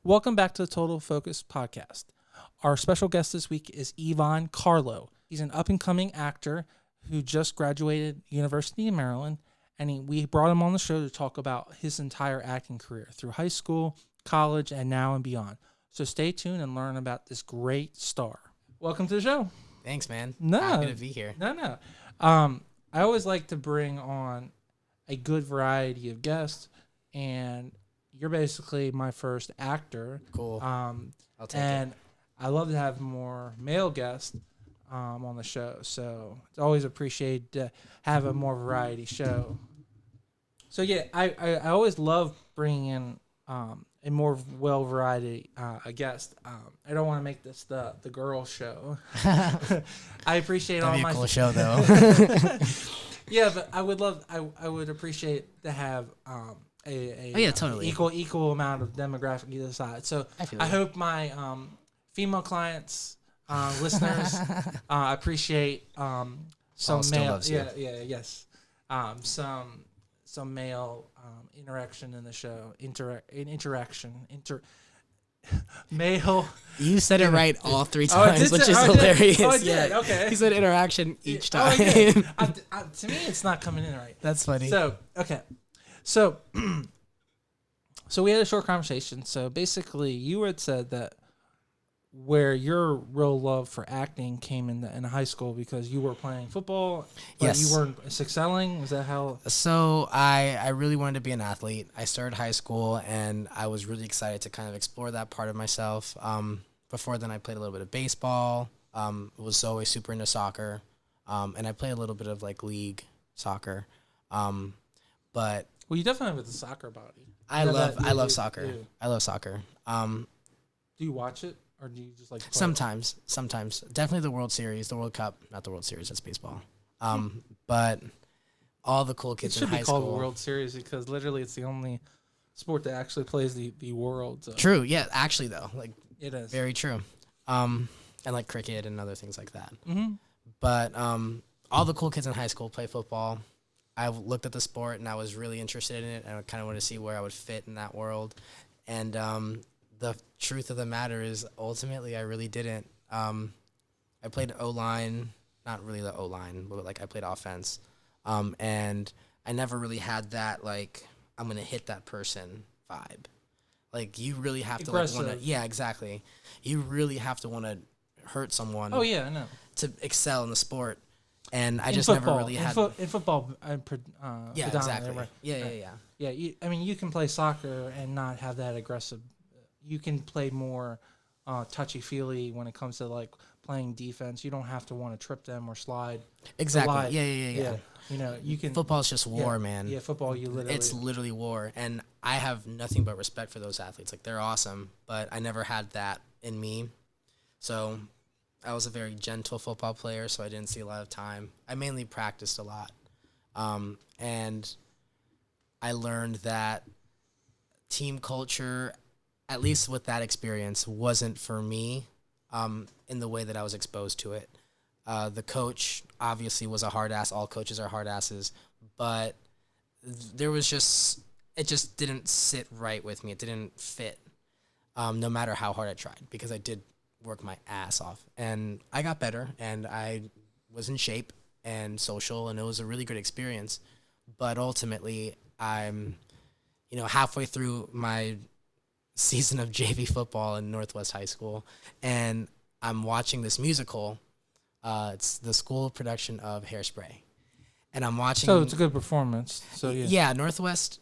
Welcome back to the Total Focus podcast. Our special guest this week is Iván Carlo. He's an up-and-coming actor who just graduated University of Maryland, and we brought him on the show to talk about his entire acting career through high school, college, and now and beyond. So stay tuned and learn about this great star. Welcome to the show. Thanks, man. No. Happy to be here. No. I always like to bring on a good variety of guests, and you're basically my first actor. Cool. I'll take and it. I love to have more male guests on the show, so it's always appreciated to have a more variety show. So yeah, I always love bringing in a more well variety a guest. I don't want to make this the girl show. I appreciate That'd all be my a cool show though. Yeah, but I would appreciate to have totally equal amount of demographic either side. So I hope my female clients, listeners, appreciate some male, some male interaction in the show, male. You said it right all three times, which is hilarious. Oh, I did. Okay. He said interaction each time. To me, it's not coming in right. That's funny. So, okay. So we had a short conversation. So basically, you had said that where your real love for acting came in high school because you were playing football, but yes. you weren't excelling. Is that how? So I really wanted to be an athlete. I started high school, and I was really excited to kind of explore that part of myself. Before then, I played a little bit of baseball. Was always super into soccer, and I played a little bit of like league soccer. But well, you definitely have the soccer body. I love soccer. I love soccer. Do you watch it? Or do you just like play sometimes? Definitely the World Series, the World Cup, not the World Series, that's baseball. But all the cool kids in high school. It should be called the World Series because literally it's the only sport that actually plays the world. So. True, yeah, actually though, like it is very true. And like cricket and other things like that. Mm-hmm. But all the cool kids in high school play football. I looked at the sport and I was really interested in it, and I kind of wanted to see where I would fit in that world. And the truth of the matter is, ultimately, I really didn't. I played O-line, not really the O-line, but like I played offense. And I never really had that, like, I'm going to hit that person vibe. Like, you really have to, like, want to, yeah, exactly. You really have to want to hurt someone. Oh, yeah, I know. To excel in the sport. And I just football, never really had. In football, yeah, exactly. Right? Yeah. You can play soccer and not have that aggressive. You can play more touchy-feely when it comes to like playing defense. You don't have to want to trip them or slide. Exactly. Yeah. You know, you can. Football's just war, man. Yeah, football. It's literally war, and I have nothing but respect for those athletes. Like they're awesome, but I never had that in me. So I was a very gentle football player, so I didn't see a lot of time. I mainly practiced a lot, and I learned that team culture, at least with that experience, wasn't for me in the way that I was exposed to it. The coach obviously was a hard ass. All coaches are hard asses, but it just didn't sit right with me. It didn't fit, no matter how hard I tried, because I did work my ass off, and I got better, and I was in shape and social, and it was a really good experience. But ultimately, I'm, halfway through my season of JV football in Northwest High School, and I'm watching this musical. It's the school production of Hairspray, and I'm watching. So it's a good performance. So yeah. Yeah, Northwest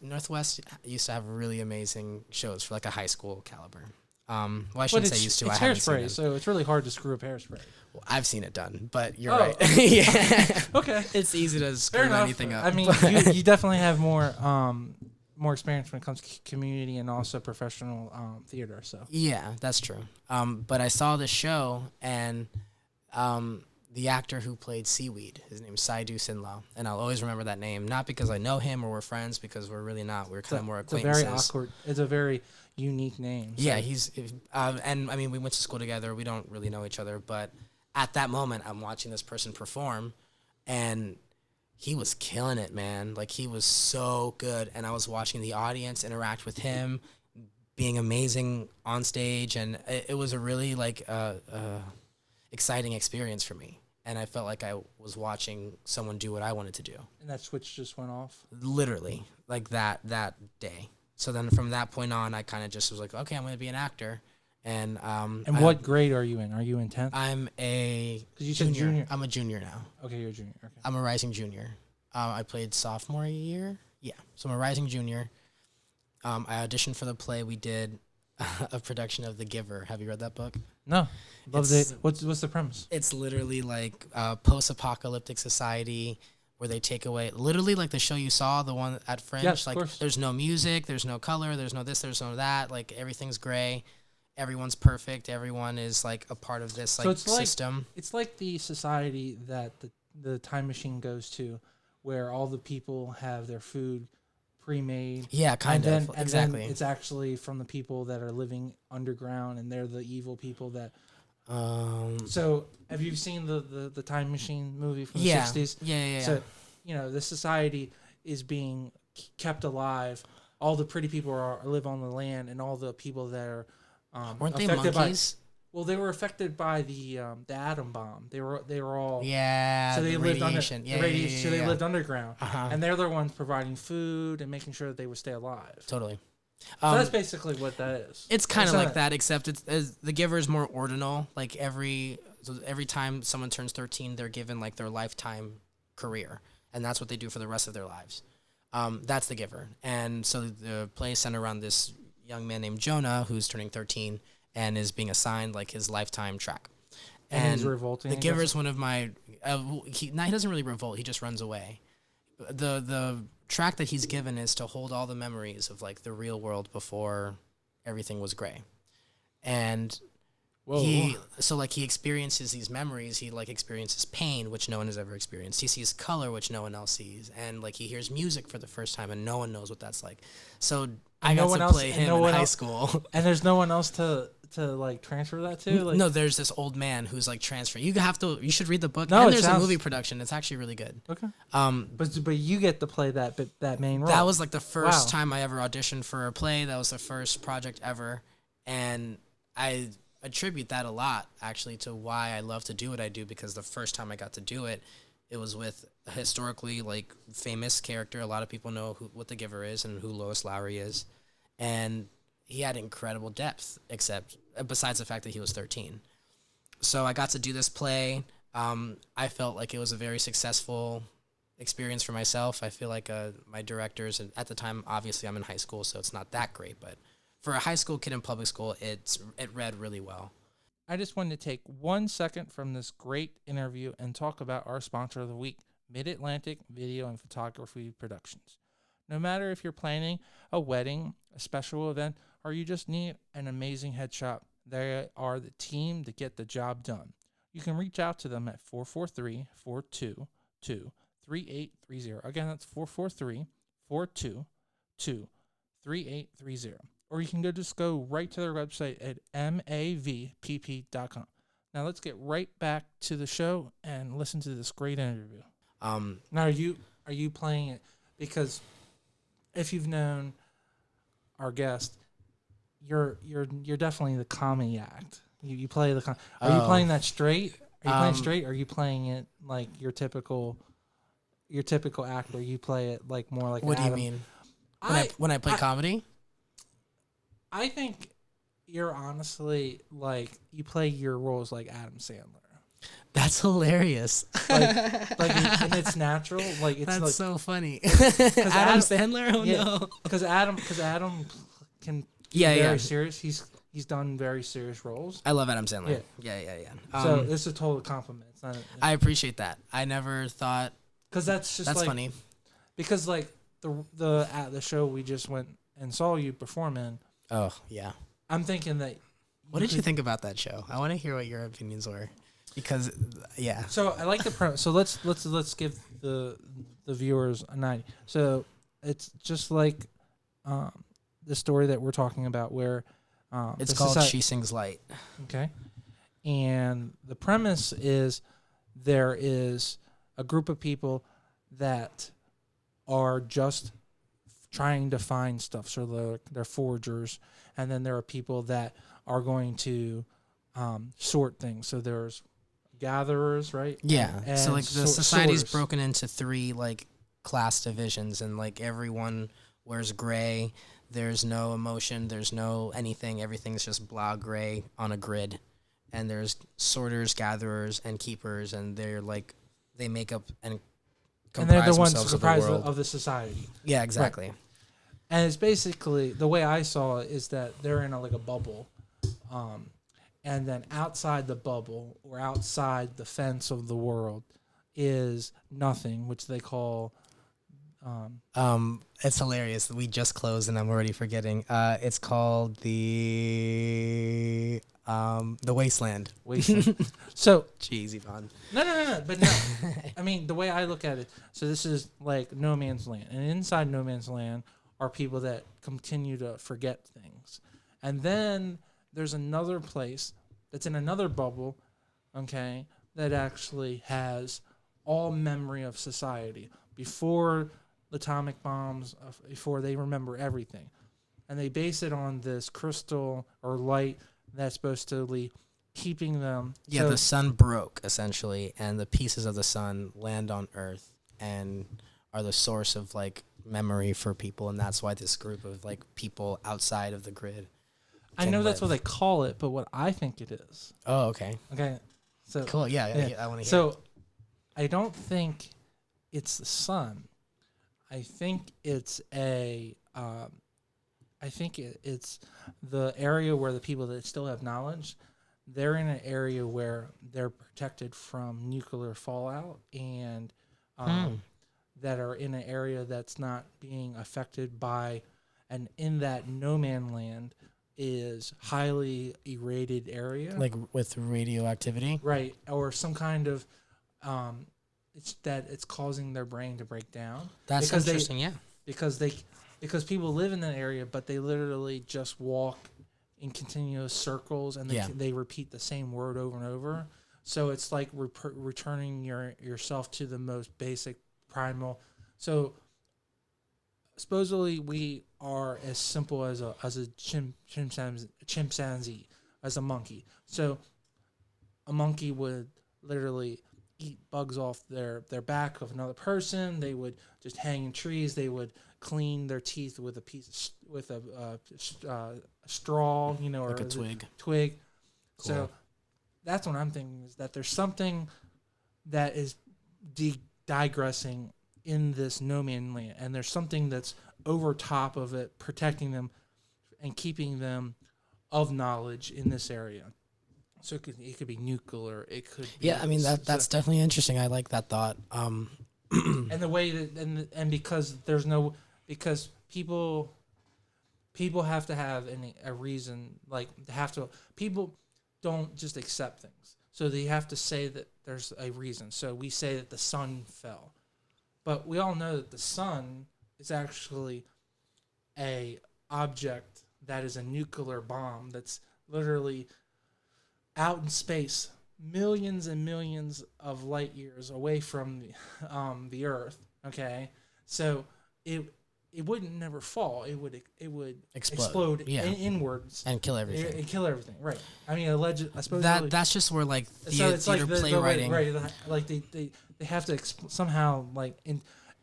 used to have really amazing shows for like a high school caliber. Well, I shouldn't say used to. It's Hairspray, so it's really hard to screw up Hairspray. Well, I've seen it done, but you're right. Yeah. Okay. It's easy to screw anything up. I mean, you definitely have more experience when it comes to community and also professional theater. So yeah, that's true. But I saw the show, and the actor who played Seaweed, his name's Saidu Sinlo, and I'll always remember that name, not because I know him or we're friends, because we're really not. We're kind of more acquaintances. It's a very awkward. It's a very unique name. So. Yeah, he's and I mean, we went to school together. We don't really know each other, but at that moment, I'm watching this person perform, and he was killing it, man. Like, he was so good, and I was watching the audience interact with him, being amazing on stage, and it was a really like exciting experience for me. And I felt like I was watching someone do what I wanted to do. And that switch just went off? Literally, like that day. So then from that point on, I kind of just was like, okay, I'm going to be an actor. And what grade are you in? Are you in 10th? I'm a you said junior. I'm a junior now. Okay, you're a junior. Okay. I'm a rising junior. I played sophomore year. Yeah, so I'm a rising junior. I auditioned for the play. We did a production of The Giver. Have you read that book? No. What's the premise? It's literally like a post-apocalyptic society where they take away, literally like the show you saw, the one at Fringe. Yes, like of course. There's no music, there's no color, there's no this, there's no that. Like everything's gray. Everyone's perfect. Everyone is like a part of this like system. It's like the society that the time machine goes to, where all the people have their food pre-made. Yeah, exactly. Then it's actually from the people that are living underground, and they're the evil people that. So have you seen the Time Machine movie from the 60s? Yeah. So, the society is being kept alive. All the pretty people live on the land, and all the people that are weren't they monkeys? Well, they were affected by the atom bomb. They were all so they lived radiation. So they lived underground, and they're the ones providing food and making sure that they would stay alive. Totally. So that's basically what that is. It's kind of like that, except The Giver is more ordinal. Like every time someone turns 13, they're given like their lifetime career, and that's what they do for the rest of their lives. That's The Giver, and so the play is centered around this young man named Jonah who's turning 13 and is being assigned like his lifetime track. And he's revolting. The Giver is one of my. He doesn't really revolt. He just runs away. The track that he's given is to hold all the memories of like the real world before everything was gray, and he experiences these memories. He like experiences pain, which no one has ever experienced. He sees color, which no one else sees, and like he hears music for the first time, and no one knows what that's like. So I got to play him in high school, and there's no one else to like transfer that to. Like, no, there's this old man who's like transferring. You should read the book. No, and there's a movie production. It's actually really good. Okay. But you get to play that main role. That was like the first time I ever auditioned for a play. That was the first project ever, and I attribute that a lot actually to why I love to do what I do, because the first time I got to do it, it was with a historically like famous character. A lot of people know what The Giver is and who Lois Lowry is, and he had incredible depth, besides the fact that he was 13. So I got to do this play. I felt like it was a very successful experience for myself. I feel like my directors, and at the time, obviously I'm in high school, so it's not that great, but for a high school kid in public school, it read really well. I just wanted to take 1 second from this great interview and talk about our sponsor of the week, Mid-Atlantic Video and Photography Productions. No matter if you're planning a wedding, a special event, or you just need an amazing headshot, they are the team to get the job done. You can reach out to them at 443-422-3830. Again, that's 443-422-3830. Or you can go right to their website at mavpp.com. Now let's get right back to the show and listen to this great interview. Now are you playing it? Because if you've known our guest, you're definitely the comedy act. You play the Are you playing that straight? Are you playing straight? Or are you playing it like your typical actor? You play it like more like. What do you mean? When I play comedy? I think you're honestly like you play your roles like Adam Sandler. That's hilarious. And it's natural. Like it's that's like, so funny. Adam Sandler. Oh yeah, no. Because Adam can be very serious. He's done very serious roles. I love Adam Sandler. Yeah. So it's a total compliment. It's not I appreciate that. I never thought. Because that's like, funny. Because like the at the show we just went and saw you perform in. Oh yeah. I'm thinking that. What did you think about that show? I want to hear what your opinions were, because yeah. So I like the premise. So let's give the viewers a 90. So it's just like the story that we're talking about, where it's called She Sings Light. Okay, and the premise is there is a group of people that are just trying to find stuff. So they're forgers, and then there are people that are going to sort things. So there's gatherers, right? Yeah. And So like the society's sorters. broken into 3 like class divisions, and like everyone wears gray. There's no emotion. There's no anything. Everything's just blah gray on a grid. And there's sorters, gatherers, and keepers, and they're like they make up and they're comprise the ones themselves of the comprised world. of the society. Yeah, exactly. And it's basically, the way I saw it is that they're in like a bubble. And then outside the bubble or outside the fence of the world is nothing, which they call... It's hilarious. We just closed, and I'm already forgetting. It's called the Wasteland. wasteland. So... Jeez, Yvonne. No. But no. I mean, the way I look at it, so this is like no man's land. And inside no man's land are people that continue to forget things. And then there's another place that's in another bubble, okay, that actually has all memory of society before the atomic bombs, before they remember everything. And they base it on this crystal or light that's supposed to be keeping them. Yeah, so, the sun broke, essentially, and the pieces of the sun land on Earth and are the source of, like, memory for people, and that's why this group of, like, people outside of the grid I know that's what they call it, but what I think it is. Oh, okay. Okay. So Cool, yeah. I want to hear So I don't think it's the sun. I think it's it's the area where the people that still have knowledge, they're in an area where they're protected from nuclear fallout and that are in an area that's not being affected by, and in that no man land is highly irradiated area. Like with radioactivity? Right. Or some kind of it's causing their brain to break down. That's because interesting, yeah. Because people live in that area, but they literally just walk in continuous circles, and they repeat the same word over and over. So it's like returning yourself to the most basic primal. So supposedly we are as simple as a chimpanzee, as a monkey. So a monkey would literally eat bugs off their back of another person. They would just hang in trees. They would clean their teeth with a straw, or like a twig. Cool. So that's what I'm thinking, is that there's something that is digressing in this no man land, and there's something that's over top of it, protecting them and keeping them of knowledge in this area. So it could be nuclear. It could be, yeah. I mean that's definitely interesting. I like that thought. And the way that and because there's no, because people have to have a reason, like people don't just accept things. So they have to say that there's a reason. So we say that the sun fell, but we all know that the sun is actually a object that is a nuclear bomb that's literally out in space, millions and millions of light years away from the Earth. Okay, so it wouldn't never fall. It would explode inwards and kill everything. And kill everything. Right. I mean, I suppose that's just where like theater playwriting. Right. Like they have to somehow like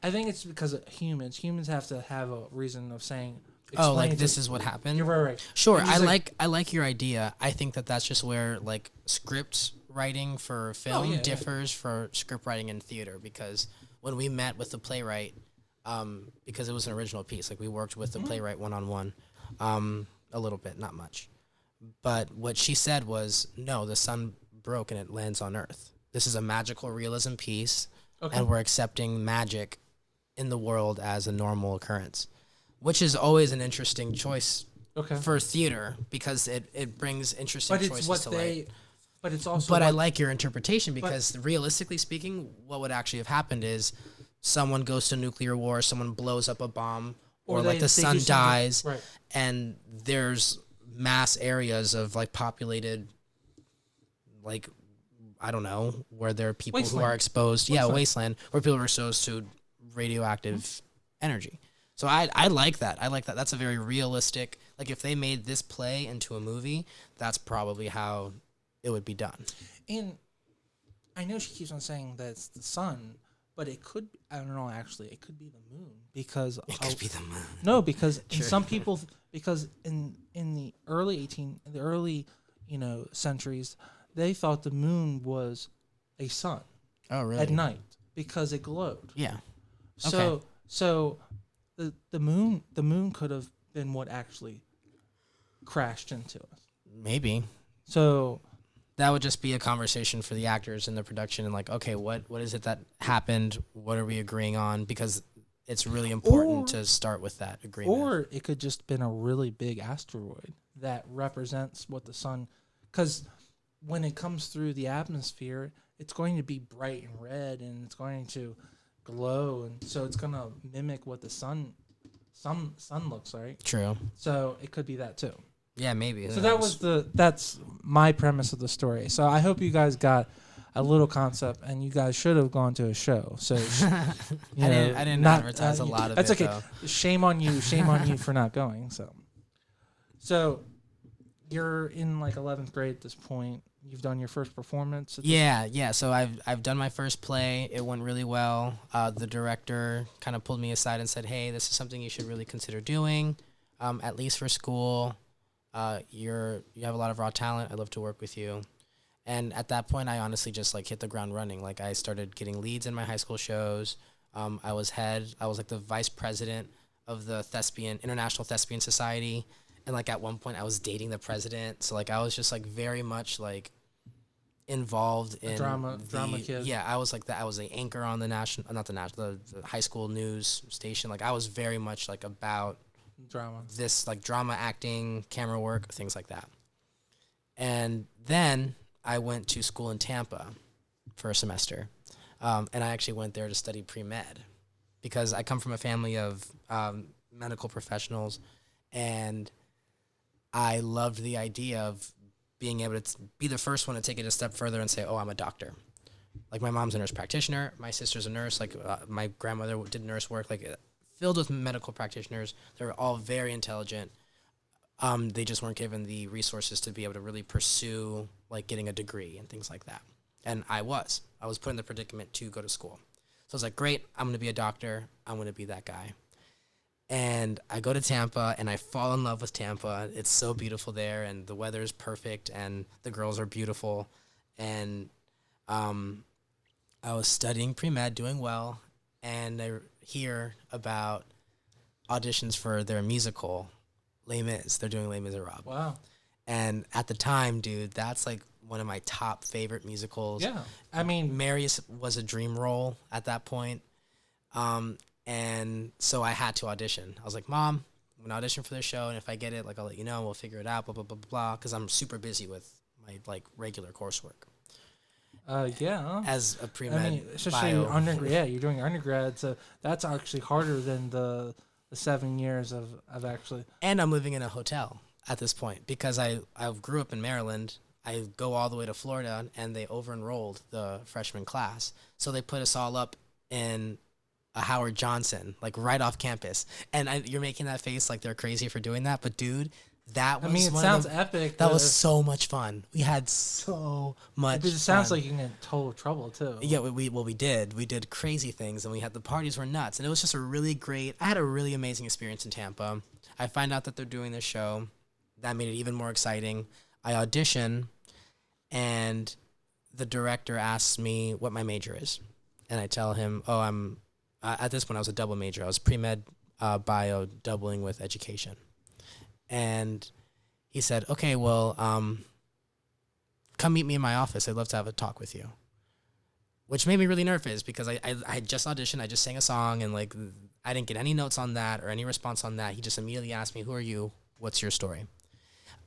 I think it's because of humans. Humans have to have a reason of saying. Oh, like this is what happened. You're right. Sure, I like your idea. I think that's just where like script writing for film differs for script writing in theater, because when we met with the playwright, because it was an original piece, like we worked with the playwright one-on-one, a little bit, not much, but what she said was, no, the sun broke and it lands on Earth. This is a magical realism piece, and we're accepting magic in the world as a normal occurrence, which is always an interesting choice for theater, because it brings interesting choices to light. But it's also. But I like your interpretation, because realistically speaking, what would actually have happened is someone goes to nuclear war, someone blows up a bomb, or like the sun dies, and there's mass areas of like populated, like, I don't know, where there are people who are exposed. Wasteland, where people are exposed to radioactive energy. So I like that. That's a very realistic, Like if they made this play into a movie, that's probably how it would be done. And I know she keeps on saying that it's the sun, but it could, I don't know, actually, it could be the moon because It could be the moon. No, because in Sure. some people, because in the early centuries, they thought the moon was a sun Oh, really? at night because it glowed. Yeah. So the moon could have been what actually crashed into us. Maybe. So That would just be a conversation for the actors in the production and like, okay, what is it that happened? What are we agreeing on? Because it's really important to start with that agreement. Or it could just been a really big asteroid that represents what the sun, because when it comes through the atmosphere, it's going to be bright and red, and it's going to glow, and so it's going to mimic what the sun looks like. True. So it could be that too. Yeah, maybe. So that's my premise of the story. So I hope you guys got a little concept, and you guys should have gone to a show. So I didn't advertise a lot of that's it. okay. Though. Shame on you for not going. So you're in like 11th grade at this point. You've done your first performance. Yeah. So I've done my first play. It went really well. The director kind of pulled me aside and said, "Hey, this is something you should really consider doing, at least for school. You have a lot of raw talent. I'd love to work with you." And at that point, I honestly just like hit the ground running. Like I started getting leads in my high school shows. I was like the vice president of the International Thespian Society. And like at one point I was dating the president. So like I was just like very much like involved in drama kid. Yeah, I was like that. I was the anchor on the high school news station. Like I was very much like about this like drama acting, camera work, things like that. And then I went to school in Tampa for a semester. And I actually went there to study pre-med because I come from a family of medical professionals, and I loved the idea of being able to be the first one to take it a step further and say, oh, I'm a doctor. Like my mom's a nurse practitioner. My sister's a nurse. Like my grandmother did nurse work, like filled with medical practitioners. They were all very intelligent. They just weren't given the resources to be able to really pursue like getting a degree and things like that. And I was put in the predicament to go to school. So I was like, great, I'm going to be a doctor. I'm going to be that guy. And I go to Tampa, and I fall in love with Tampa. It's so beautiful there, and the weather is perfect, and the girls are beautiful. And I was studying pre-med, doing well, and I hear about auditions for their musical, Les Mis. They're doing Les Miserables. Wow. And at the time, dude, that's like one of my top favorite musicals. Yeah. I mean, Marius was a dream role at that point. And so I had to audition. I was like, Mom, I'm going to audition for this show, and if I get it, like, I'll let you know. We'll figure it out, blah, blah, blah, blah, blah, because I'm super busy with my, like, regular coursework. Yeah. As a pre-med I mean, especially you're doing your undergrad, so that's actually harder than the 7 years of actually. And I'm living in a hotel at this point because I grew up in Maryland. I go all the way to Florida, and they over-enrolled the freshman class. So they put us all up in a Howard Johnson, like right off campus. And you're making that face like they're crazy for doing that, but dude, that was it sounds epic. That was so much fun. We had so much fun. It sounds like you can get in total trouble too. Yeah, we did. We did crazy things, and the parties were nuts. And it was just I had a really amazing experience in Tampa. I find out that they're doing this show. That made it even more exciting. I audition, and the director asks me what my major is. And I tell him, at this point I was a double major. I was pre-med bio doubling with education. And he said, okay, well, come meet me in my office. I'd love to have a talk with you. Which made me really nervous because I had just auditioned. I just sang a song, and like I didn't get any notes on that or any response on that. He just immediately asked me, who are you? What's your story?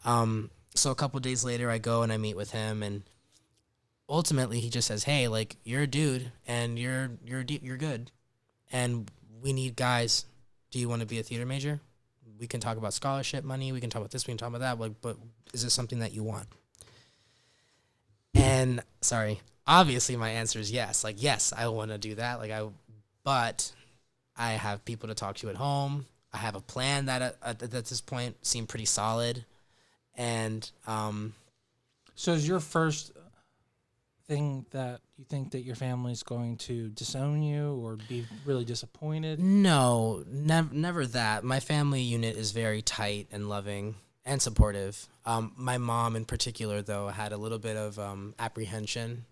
So a couple of days later, I go and I meet with him, and ultimately he just says, hey, like, you're a dude, and you're good, and we need guys. Do you want to be a theater major? We can talk about scholarship money. We can talk about this. We can talk about that. Like, but is this something that you want? And obviously my answer is yes. Like, yes, I want to do that. But I have people to talk to at home. I have a plan that at this point seemed pretty solid. And So is your first thing that you think that your family's going to disown you or be really disappointed? no, never that. My family unit is very tight and loving and supportive. My mom in particular, though, had a little bit of apprehension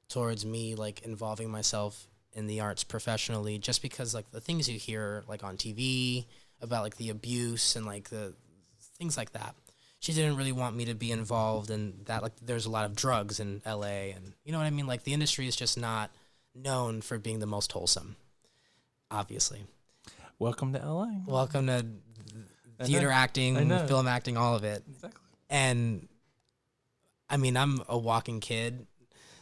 towards me like involving myself in the arts professionally, just because like the things you hear like on TV about like the abuse and like the things like that. She didn't really want me to be involved in that. Like there's a lot of drugs in LA, and you know what I mean? Like the industry is just not known for being the most wholesome, obviously. Welcome to LA. Welcome to theater acting, film acting, all of it. Exactly. And I mean, I'm a walking kid.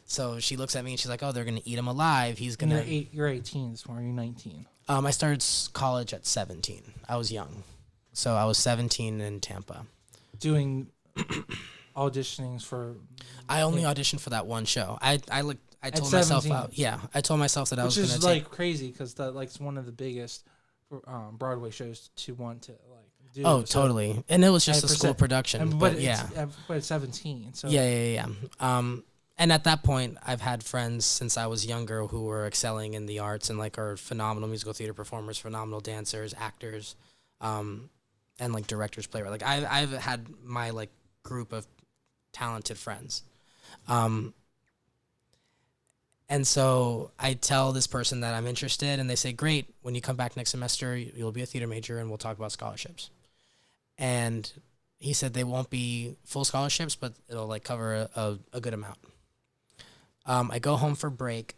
So she looks at me and she's like, "Oh, they're gonna eat him alive. He's gonna." You're 18. This morning, you're 19. I started college at 17. I was young, so I was 17 in Tampa. Doing auditionings for. I only auditioned for that one show. I told 17. myself out. Yeah, I told myself that I was which gonna is like crazy because that like it's one of the biggest Broadway shows to want to like do. Oh, so, totally. And it was just a 100%. school production. But yeah. But it's 17. So Yeah. And at that point, I've had friends since I was younger who were excelling in the arts and like are phenomenal musical theater performers, phenomenal dancers, actors, and like directors, playwrights. Like I've had my like group of talented friends. And so I tell this person that I'm interested, and they say, "Great, when you come back next semester, you'll be a theater major, and we'll talk about scholarships." And he said they won't be full scholarships, but it'll like cover a good amount. I go home for break,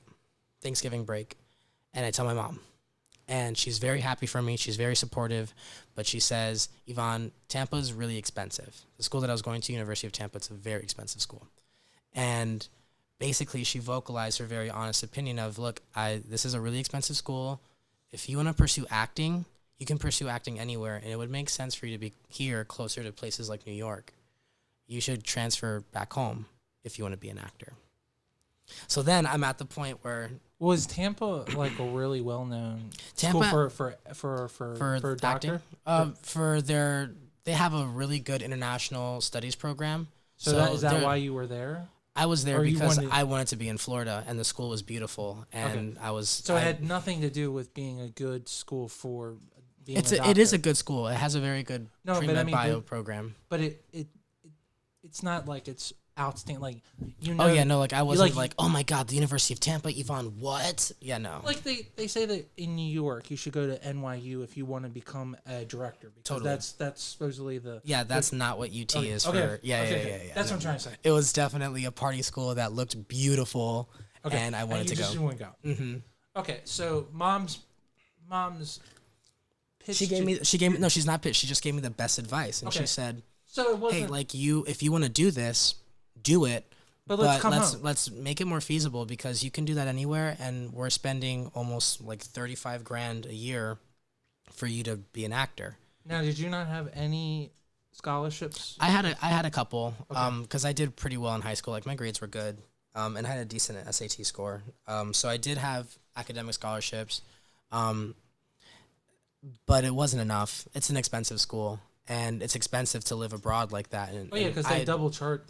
Thanksgiving break, and I tell my mom. And she's very happy for me. She's very supportive. But she says, "Iván, Tampa is really expensive. The school that I was going to, University of Tampa, it's a very expensive school." And basically, she vocalized her very honest opinion of, "Look, this is a really expensive school. If you want to pursue acting, you can pursue acting anywhere, and it would make sense for you to be here closer to places like New York. You should transfer back home if you want to be an actor." So then I'm at the point where was Tampa like a really well known Tampa school for doctor? They have a really good international studies program. So is that why you were there? I was there because I wanted to be in Florida, and the school was beautiful, and okay. I was. So it had nothing to do with being a good school for being a doctor. It is a good school. It has a very good pre-med bio program. But it's not like it's outstanding. Like like I wasn't like, "Oh my God, the University of Tampa, Iván, what?" Yeah, no. Like they say that in New York you should go to NYU if you want to become a director. Because totally. That's supposedly the. Yeah, that's not what UT is for. Okay. Yeah. That's what I'm trying to say. It was definitely a party school that looked beautiful, and I wanted to go. You wouldn't go. Mm-hmm. Okay, so mom's pitch. She gave me no. She's not pitched. She just gave me the best advice, and she said, "So it wasn't, hey, like if you want to do this, do it, but let's make it more feasible because you can do that anywhere, and we're spending almost like $35,000 a year for you to be an actor." Now, did you not have any scholarships? I had a couple, because I did pretty well in high school. Like my grades were good, and I had a decent SAT score. So I did have academic scholarships, but it wasn't enough. It's an expensive school, and it's expensive to live abroad like that. And, because they double charge.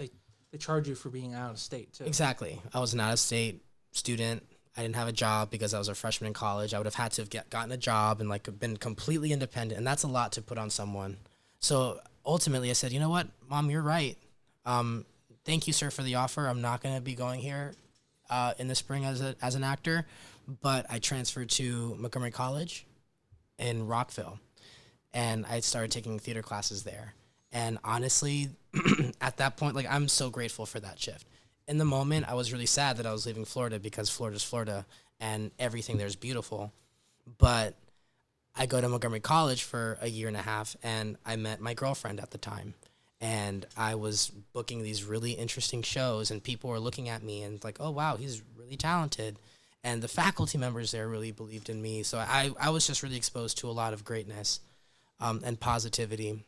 They charge you for being out of state too. Exactly. I was an out of state student. I didn't have a job because I was a freshman in college. I would have had to have gotten a job and like been completely independent, and that's a lot to put on someone. So ultimately, I said, "You know what, Mom, you're right. Thank you, sir, for the offer. I'm not going to be going here in the spring as an actor," but I transferred to Montgomery College in Rockville, and I started taking theater classes there. And honestly, at that point, like I'm so grateful for that shift. In the moment, I was really sad that I was leaving Florida because Florida's Florida and everything there is beautiful. But I go to Montgomery College for a year and a half, and I met my girlfriend at the time. And I was booking these really interesting shows, and people were looking at me and like, "Oh, wow, he's really talented." And the faculty members there really believed in me. So I was just really exposed to a lot of greatness and positivity,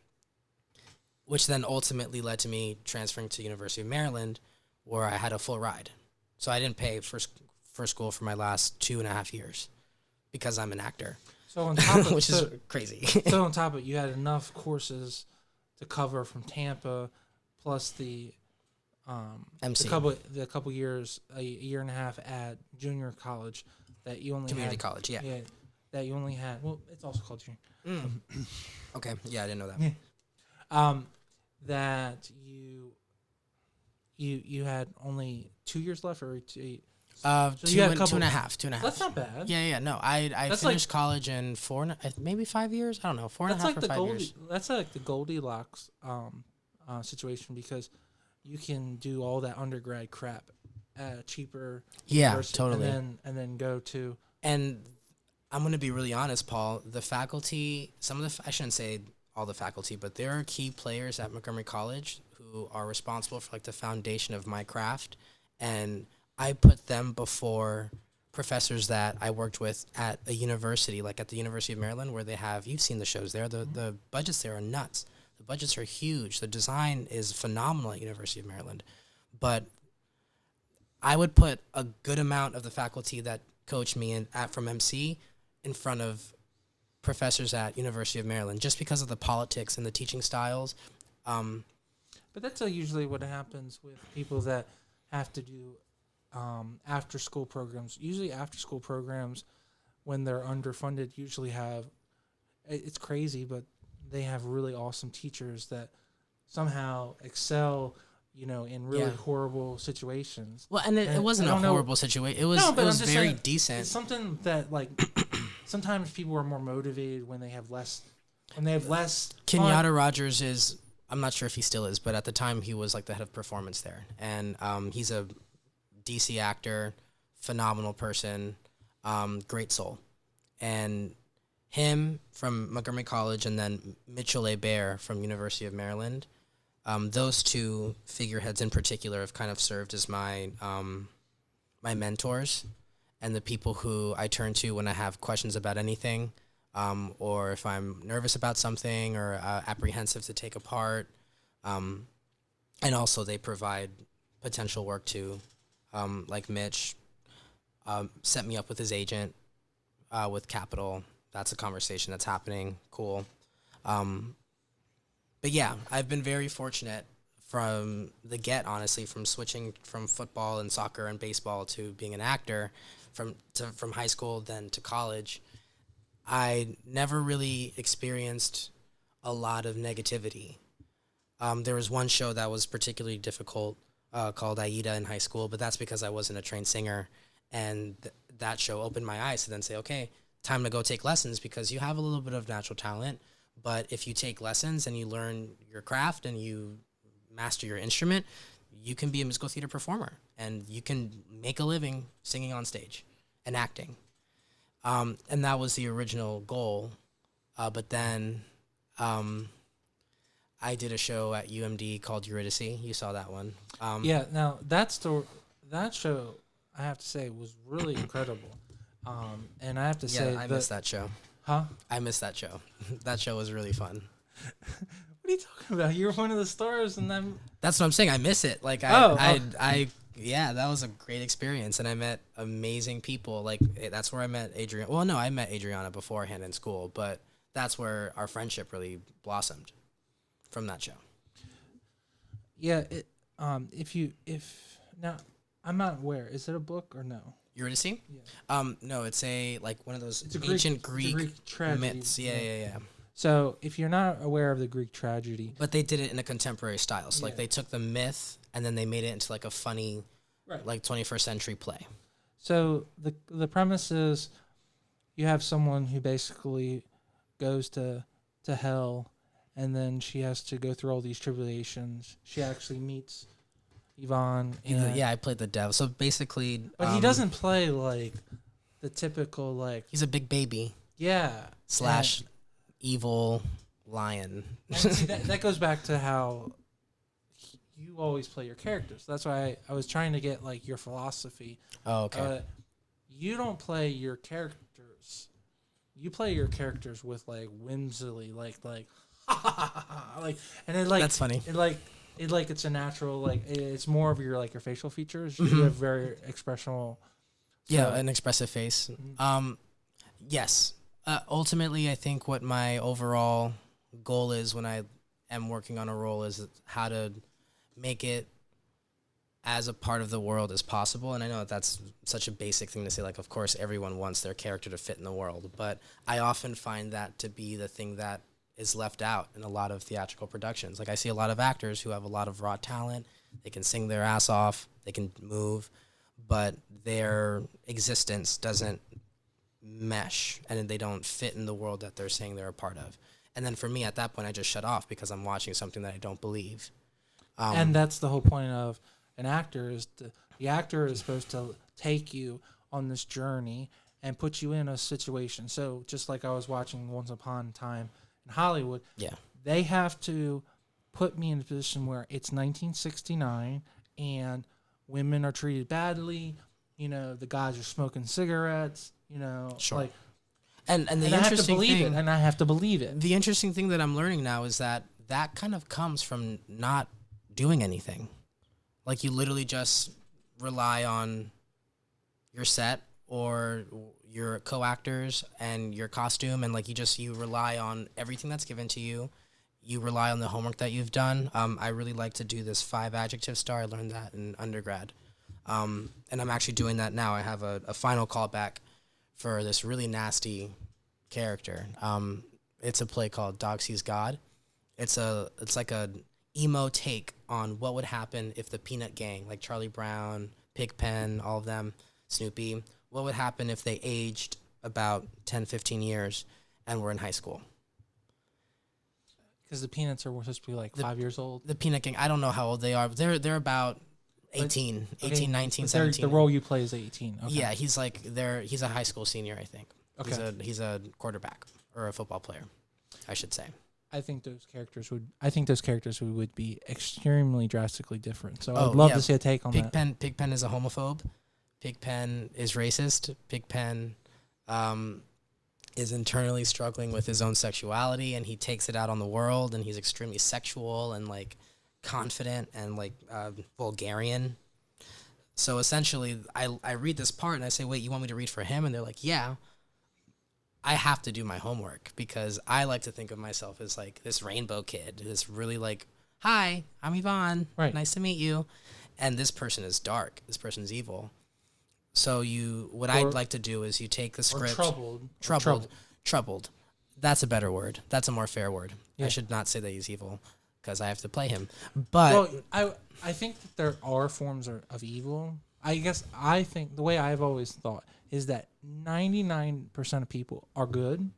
which then ultimately led to me transferring to University of Maryland, where I had a full ride. So I didn't pay for school for my last 2.5 years because I'm an actor. So on top of which is crazy. So on top of it, you had enough courses to cover from Tampa, plus the MC. the couple years, a year and a half at junior college that you only Community had, college, yeah. That you only had. Well, it's also called junior. Okay, yeah, I didn't know that. Yeah. That you had only 2 years left, or two. So you had two and a half. That's not bad. Yeah. No, I finished college in maybe 5 years. I don't know, 4.5 or 5 years. That's like the Goldilocks situation, because you can do all that undergrad crap at a cheaper university, totally, and then go to. And I'm gonna be really honest, Paul. The faculty, I shouldn't say all the faculty, but there are key players at Montgomery College who are responsible for like the foundation of my craft, and I put them before professors that I worked with at a university, like at the University of Maryland, where they have, you've seen the shows there, the budgets there are nuts. The budgets are huge. The design is phenomenal at University of Maryland. But I would put a good amount of the faculty that coached me from MC in front of professors at University of Maryland, just because of the politics and the teaching styles. But that's usually what happens with people that have to do after school programs. Usually after school programs, when they're underfunded, usually have, it's crazy, but they have really awesome teachers that somehow excel, in really horrible situations. Well, and it wasn't a horrible situation. It was very decent. It's something that, like, sometimes people are more motivated when they have less. Kenyatta Rogers is, I'm not sure if he still is, but at the time he was like the head of performance there. And he's a DC actor, phenomenal person, great soul. And him from Montgomery College, and then Mitchell A. Bear from University of Maryland, those two figureheads in particular have kind of served as my my mentors and the people who I turn to when I have questions about anything, or if I'm nervous about something or apprehensive to take apart. And also they provide potential work too. Like Mitch set me up with his agent with Capital. That's a conversation that's happening. Cool. But yeah, I've been very fortunate from the get, honestly, from switching from football and soccer and baseball to being an actor from high school then to college. I never really experienced a lot of negativity. There was one show that was particularly difficult called Aida in high school, but that's because I wasn't a trained singer. And that show opened my eyes to then say, okay, time to go take lessons, because you have a little bit of natural talent. But if you take lessons and you learn your craft and you master your instrument, you can be a musical theater performer and you can make a living singing on stage and acting. And that was the original goal. But then I did a show at UMD called Eurydice. You saw that one. Yeah, now that show, I have to say, was really incredible. And I have to say, I missed that show. Huh? I missed that show. That show was really fun. What are you talking about? You're one of the stars, and I'm. That's what I'm saying. I miss it. Like yeah, that was a great experience, and I met amazing people. Like that's where I met Adriana. Well, no, I met Adriana beforehand in school, but that's where our friendship really blossomed from that show. Yeah. If now, I'm not aware. Is it a book or no? Eurydice? Yeah. No, it's one of those it's ancient Greek tragedy. myths. Yeah. So if you're not aware of the Greek tragedy, but they did it in a contemporary style. So like they took the myth and then they made it into like a funny, like 21st century play. So the premise is you have someone who basically goes to hell, and then she has to go through all these tribulations. She actually meets Iván. I played the devil. So basically, but he doesn't play like the typical like. He's a big baby. Yeah. / evil lion. See, that goes back to how you always play your characters. That's why I was trying to get like your philosophy. Oh, okay. You don't play your characters. You play your characters with like whimsily, like, like, and it like that's funny. It's a natural, like it's more of your facial features. Mm-hmm. You have very expressional. Yeah, an expressive face. Mm-hmm. Yes, Ultimately, I think what my overall goal is when I am working on a role is how to make it as a part of the world as possible. And I know that that's such a basic thing to say. Like, of course, everyone wants their character to fit in the world, but I often find that to be the thing that is left out in a lot of theatrical productions. Like, I see a lot of actors who have a lot of raw talent. They can sing their ass off. They can move, but their existence doesn't mesh and they don't fit in the world that they're saying they're a part of. And then for me, at that point, I just shut off because I'm watching something that I don't believe. And that's the whole point of an actor is the actor is supposed to take you on this journey and put you in a situation. So just like I was watching Once Upon a Time in Hollywood, Yeah. they have to put me in a position where it's 1969 and women are treated badly. You know, the guys are smoking cigarettes. You know, Sure. like, And the and I have to interesting believe thing, it, and I have to believe it. the interesting thing that I'm learning now is that kind of comes from not doing anything. Like, you literally just rely on your set or your co-actors and your costume, and like you rely on everything that's given to you. You rely on the homework that you've done. I really like to do this 5 adjective star. I learned that in undergrad, and I'm actually doing that now. I have a final callback for this really nasty character. It's a play called Dog Sees God. It's like a emo take on what would happen if the Peanut Gang, like Charlie Brown, Pigpen, all of them, Snoopy, what would happen if they aged about 10, 15 years and were in high school? Because the Peanuts are supposed to be like 5 years old. The Peanut Gang, I don't know how old they are. They're about 18, 19, 17. The role you play is 18. Okay. Yeah, he's a high school senior, I think. Okay. He's a quarterback or a football player, I should say. I think those characters would be extremely drastically different. So I'd love to see a take on that. Pigpen is a homophobe. Pigpen is racist. Pigpen is internally struggling with his own sexuality, and he takes it out on the world, and he's extremely sexual and like confident and like vulgarian. So essentially, I read this part and I say, wait, you want me to read for him? And they're like, yeah. I have to do my homework because I like to think of myself as like this rainbow kid, this really like, hi, I'm Iván. Right. Nice to meet you. And this person is dark. This person's evil. So I'd like to do is you take the script. Troubled. That's a better word. That's a more fair word. Yeah. I should not say that he's evil because I have to play him. But I think that there are forms of evil. I guess I think the way I've always thought is that 99% of people are good,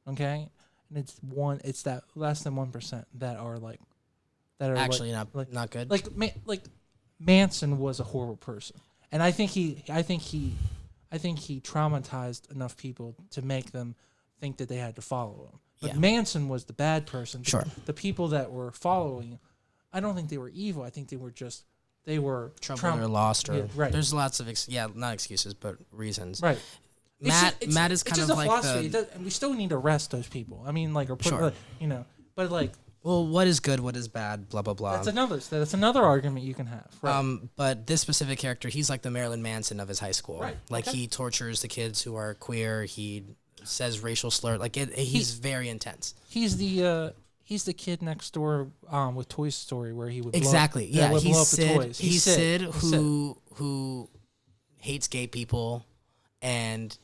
okay, and it's that less than 1% that are actually not good. Like Manson was a horrible person, and I think he traumatized enough people to make them think that they had to follow him. But Manson was the bad person. Sure. The people that were following, I don't think they were evil. I think they were troubled or lost, or right. There's lots of not excuses, but reasons. Right. Matt is kind of like we still need to arrest those people. I mean, like, or put, sure. But like, well, what is good, what is bad, blah blah blah. That's another argument you can have. Right. But this specific character, he's like the Marilyn Manson of his high school. Right. Like he tortures the kids who are queer. He says racial slur. Like he's very intense. He's the kid next door with Toy Story where he would exactly blow, yeah. He's Sid. He's Sid who hates gay people and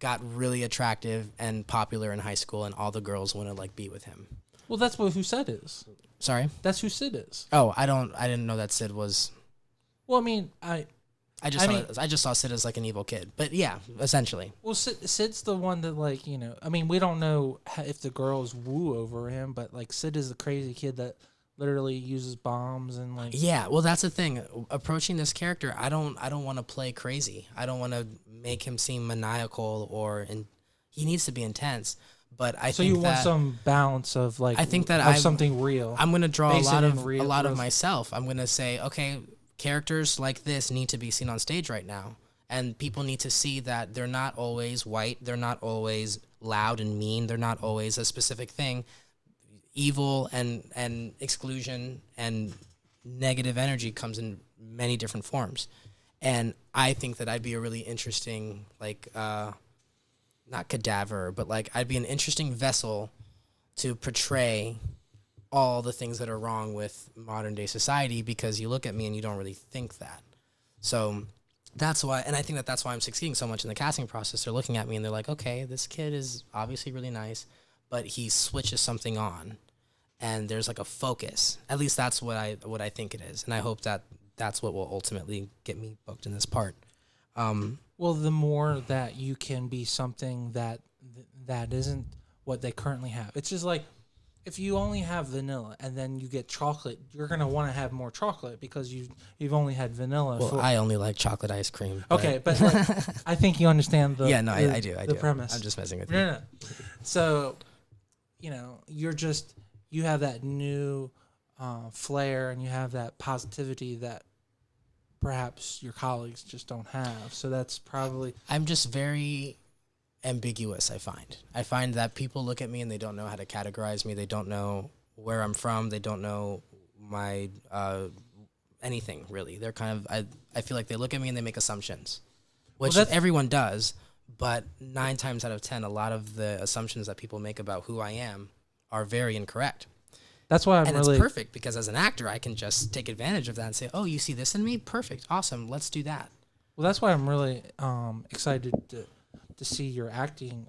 got really attractive and popular in high school, and all the girls want to like be with him. Well, that's who Sid is. Sorry, that's who Sid is. Oh, I didn't know that Sid was. Well, I mean, I just saw Sid as like an evil kid, but yeah, essentially. Well, Sid's the one that like I mean, we don't know if the girls woo over him, but like Sid is the crazy kid that literally uses bombs and like. Yeah, well, that's the thing. Approaching this character, I don't want to play crazy. I don't want to make him seem maniacal he needs to be intense. But I think so you want some balance of like. I think that something real. I'm going to draw a lot of myself. I'm going to say, okay, characters like this need to be seen on stage right now, and people need to see that they're not always white, they're not always loud and mean, they're not always a specific thing. Evil and exclusion and negative energy comes in many different forms, and I think that I'd be a really interesting not cadaver, but like I'd be an interesting vessel to portray all the things that are wrong with modern day society, because you look at me and you don't really think that. So that's why, and I think that that's why I'm succeeding so much in the casting process. They're looking at me and they're like, okay, this kid is obviously really nice, but he switches something on, and there's like a focus. At least that's what I think it is, and I hope that that's what will ultimately get me booked in this part. Well, the more that you can be something that isn't what they currently have. It's just like if you only have vanilla and then you get chocolate, you're gonna want to have more chocolate because you've only had vanilla. Well, I only like chocolate ice cream. Okay, but like, I think you understand the I do. the premise. I'm just messing with you. No. So, you have that new flair and you have that positivity that perhaps your colleagues just don't have. So that's probably... I'm just very ambiguous, I find that people look at me and they don't know how to categorize me. They don't know where I'm from. They don't know my anything, really. They're kind of... I feel like they look at me and they make assumptions, which everyone does, but 9 times out of 10, a lot of the assumptions that people make about who I am are very incorrect. That's why it's perfect, because as an actor, I can just take advantage of that and say, oh, you see this in me? Perfect. Awesome. Let's do that. Well, that's why I'm really excited to see your acting.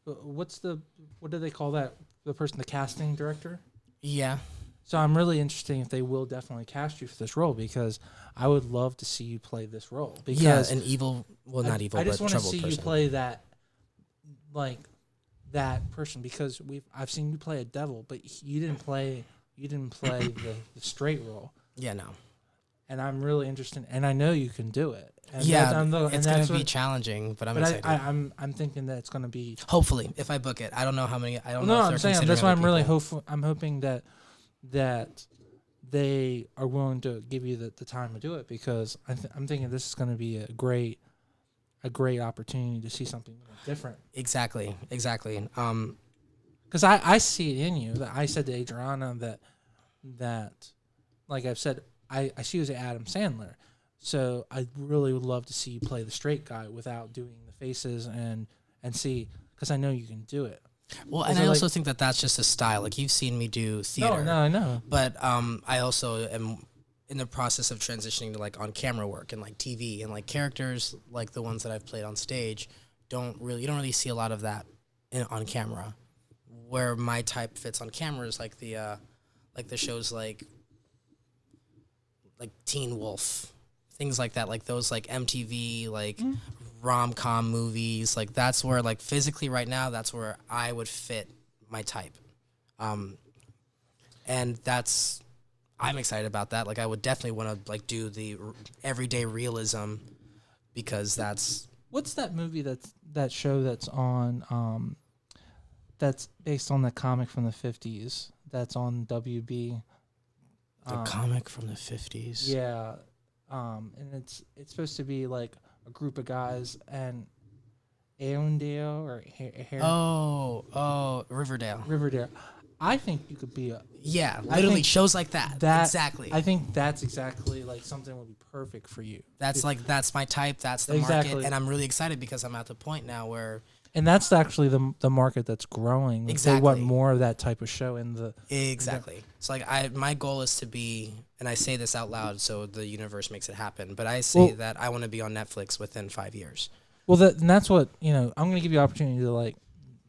What do they call that? The person, the casting director? Yeah. So I'm really interested if they will definitely cast you for this role, because I would love to see you play this role. Because an evil, well, not evil, I just but want to see person. you play that, like, that person, because I've seen you play a devil, but you didn't play the straight role. Yeah, no. And I'm really interested, and I know you can do it. And it's going to be challenging, but I'm excited. I'm thinking that it's going to be, hopefully, if I book it. I don't know how many. I don't know. No, if I'm saying that's why I'm really hopeful. I'm hoping that they are willing to give you the time to do it, because I'm thinking this is going to be a great opportunity to see something different. Exactly. Because I see it in you. That I said to Adriana that like I've said, I see you as Adam Sandler. So I really would love to see you play the straight guy without doing the faces and see, because I know you can do it. Well, and I also think that that's just a style. Like, you've seen me do theater. No, I know. But I also am in the process of transitioning to like on camera work and like TV, and like characters like the ones that I've played on stage you don't really see a lot of that on camera. Where my type fits on camera is like the shows like Teen Wolf, things like that, like those like MTV rom-com movies. Like, that's where, like, physically right now, that's where I would fit my type. And I'm excited about that. Like, I would definitely want to like do the everyday realism, because that's... What's that movie that show that's on that's based on the comic from the 50s that's on WB? The comic from the 50s. Yeah. And it's supposed to be like a group of guys, and Avondale or Riverdale. I think you could be literally shows like that. Exactly. I think that's exactly like something would be perfect for you. That's my type. That's the market, and I'm really excited because I'm at the point now where. And that's actually the market that's growing. Exactly. They want more of that type of show in the... Exactly. It's like my goal is to be, and I say this out loud so the universe makes it happen, but I say that I want to be on Netflix within 5 years. Well, and that's what, I'm going to give you an opportunity to like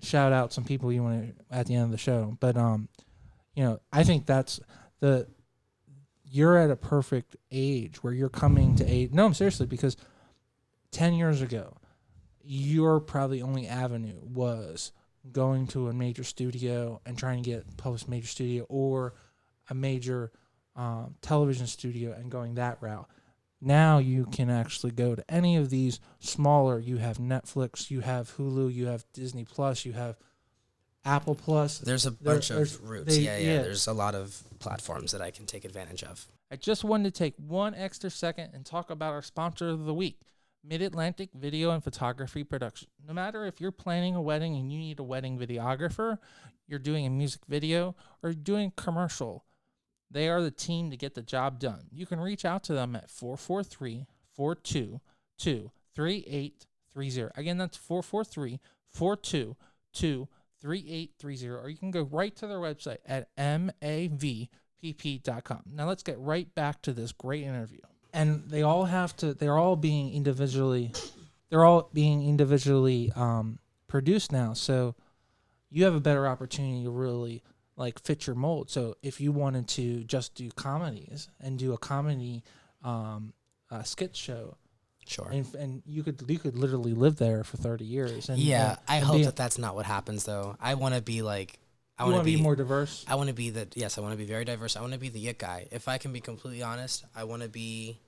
shout out some people you want to at the end of the show. But, I think you're at a perfect age where you're coming to age. No, I'm seriously, because 10 years ago, your probably only avenue was going to a major studio and trying to get published major studio, or a major television studio and going that route. Now you can actually go to any of these smaller. You have Netflix, you have Hulu, you have Disney Plus, you have Apple Plus. There's a bunch of routes. There's a lot of platforms that I can take advantage of. I just wanted to take one extra second and talk about our sponsor of the week, Mid-Atlantic Video and Photography Production. No matter if you're planning a wedding and you need a wedding videographer, you're doing a music video, or you're doing a commercial, they are the team to get the job done. You can reach out to them at 443-422-3833 3830. Again, that's 443-422-3830. Or you can go right to their website at mavpp.com. Now let's get right back to this great interview. And they're all being individually produced now. So you have a better opportunity to really like fit your mold. So if you wanted to just do comedies and do a comedy skit show, Sure. and you could literally live there for 30 years. And I hope that that's not what happens though. I want to be like, I want to be more diverse. I want to be I want to be very diverse. I want to be the it guy. If I can be completely honest, I want to be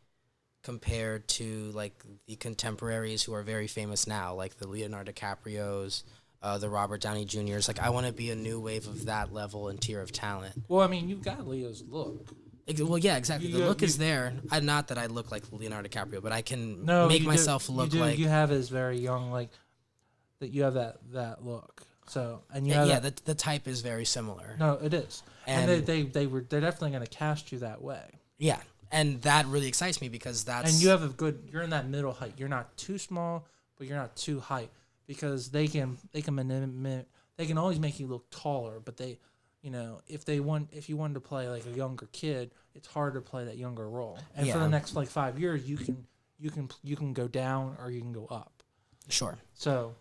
compared to like the contemporaries who are very famous now, like the Leonardo DiCaprios, the Robert Downey Jr.'s. Like I want to be a new wave of that level and tier of talent. Well, I mean, you've got Leo's look. Well, yeah, exactly. The look is there. Not that I look like Leonardo DiCaprio, but I can make myself look like. You have his very young, like that. You have that look. So and the type is very similar. No, it is, and they're definitely going to cast you that way. Yeah, and that really excites me because that's. And you have you're in that middle height. You're not too small, but you're not too high because they can always make you look taller, but they. You know, if you wanted to play like a younger kid, it's hard to play that younger role. And for the next like 5 years, you can go down or you can go up. Sure. So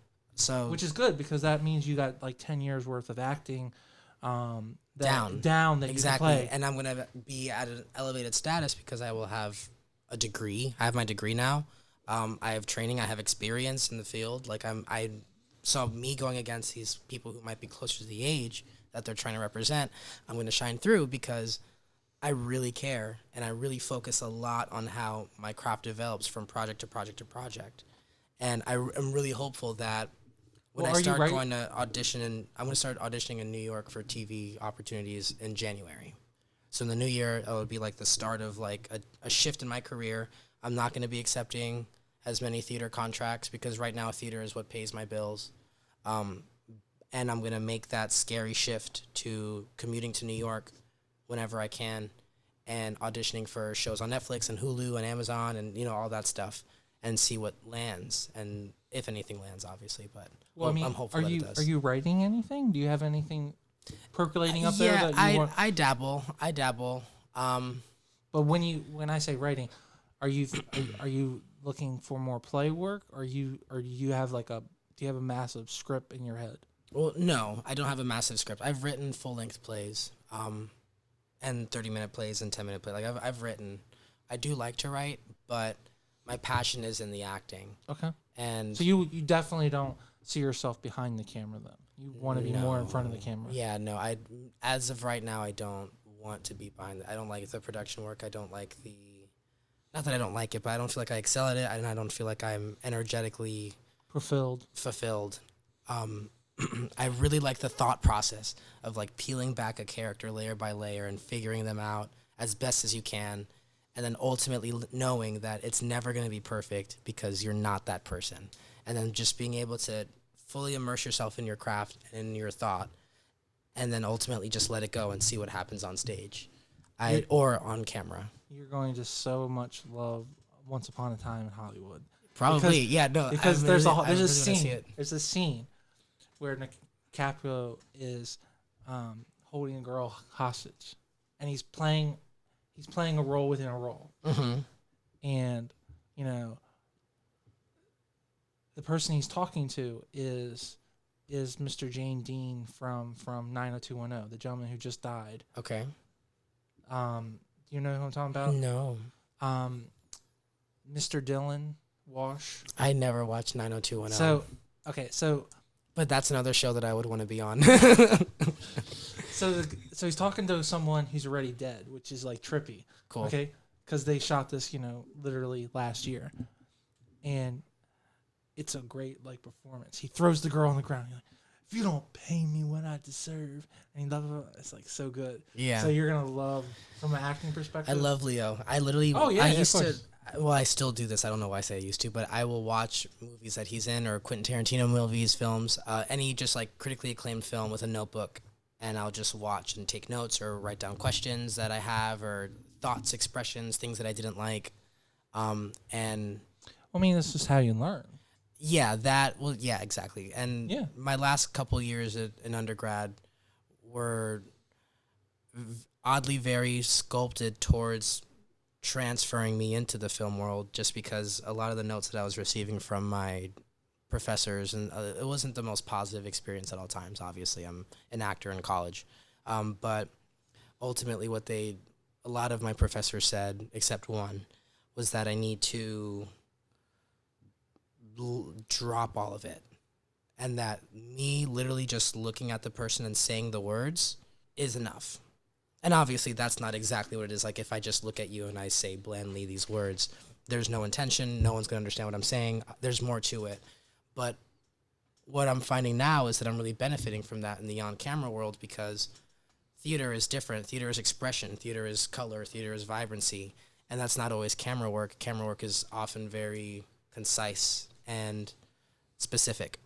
which is good because that means you got like 10 years worth of acting down that exactly. You can play. And I'm gonna be at an elevated status because I will have a degree. I have my degree now. I have training. I have experience in the field. Like so me going against these people who might be closer to the age that they're trying to represent, I'm going to shine through because I really care and I really focus a lot on how my craft develops from project to project to project. And I'm really hopeful that when I start going to audition, and I'm going to start auditioning in New York for TV opportunities in January. So in the new year, it would be like the start of like a shift in my career. I'm not going to be accepting as many theater contracts because right now theater is what pays my bills. And I'm going to make that scary shift to commuting to New York whenever I can and auditioning for shows on Netflix and Hulu and Amazon and, all that stuff and see what lands and if anything lands, obviously. But I'm hopeful that it does. Are you writing anything? Do you have anything percolating up there? That you want? I dabble. But when I say writing, are you looking for more play work or do you have do you have a massive script in your head? Well, no, I don't have a massive script. I've written full-length plays, and 30-minute plays and 10-minute plays. Like I've written. I do like to write, but my passion is in the acting. Okay. And so you definitely don't see yourself behind the camera then. You want to be more in front of the camera. Yeah, no. As of right now, I don't want to be behind. I don't like the production work. I don't like the. Not that I don't like it, but I don't feel like I excel at it, and I don't feel like I'm energetically fulfilled. I really like the thought process of like peeling back a character layer by layer and figuring them out as best as you can, and then ultimately knowing that it's never going to be perfect because you're not that person, and then just being able to fully immerse yourself in your craft and in your thought, and then ultimately just let it go and see what happens on stage, or on camera. You're going to so much love Once Upon a Time in Hollywood. Probably, because there's a scene. There's a scene where DiCaprio is holding a girl hostage, and he's playing a role within a role, and the person he's talking to is Mr. Jane Dean from 90210, the gentleman who just died. Okay. You know who I'm talking about? No. Mr. Dylan Wash. I never watched 90210. So. But that's another show that I would want to be on. So he's talking to someone who's already dead, which is like trippy. Cool. Okay, because they shot this, literally last year, and it's a great performance. He throws the girl on the ground. He's like, "If you don't pay me what I deserve," and it's like so good. Yeah. So you're gonna love from an acting perspective. I love Leo. I literally. Oh yeah. I used to. Well, I still do this. I don't know why I say I used to, but I will watch movies that he's in or Quentin Tarantino movies, films, any just critically acclaimed film with a notebook, and I'll just watch and take notes or write down questions that I have or thoughts, expressions, things that I didn't like, and. I mean, this is how you learn. Yeah, that. Well, yeah, exactly. And Yeah. my last couple years in undergrad were oddly very sculpted towards transferring me into the film world, just because a lot of the notes that I was receiving from my professors, and it wasn't the most positive experience at all times. Obviously, I'm an actor in college, but ultimately, a lot of my professors said, except one, was that I need to drop all of it, and that me literally just looking at the person and saying the words is enough. And obviously, that's not exactly what it is. Like, if I just look at you and I say blandly these words, there's no intention. No one's going to understand what I'm saying. There's more to it. But what I'm finding now is that I'm really benefiting from that in the on-camera world, because theater is different. Theater is expression. Theater is color. Theater is vibrancy. And that's not always camera work. Camera work is often very concise and specific.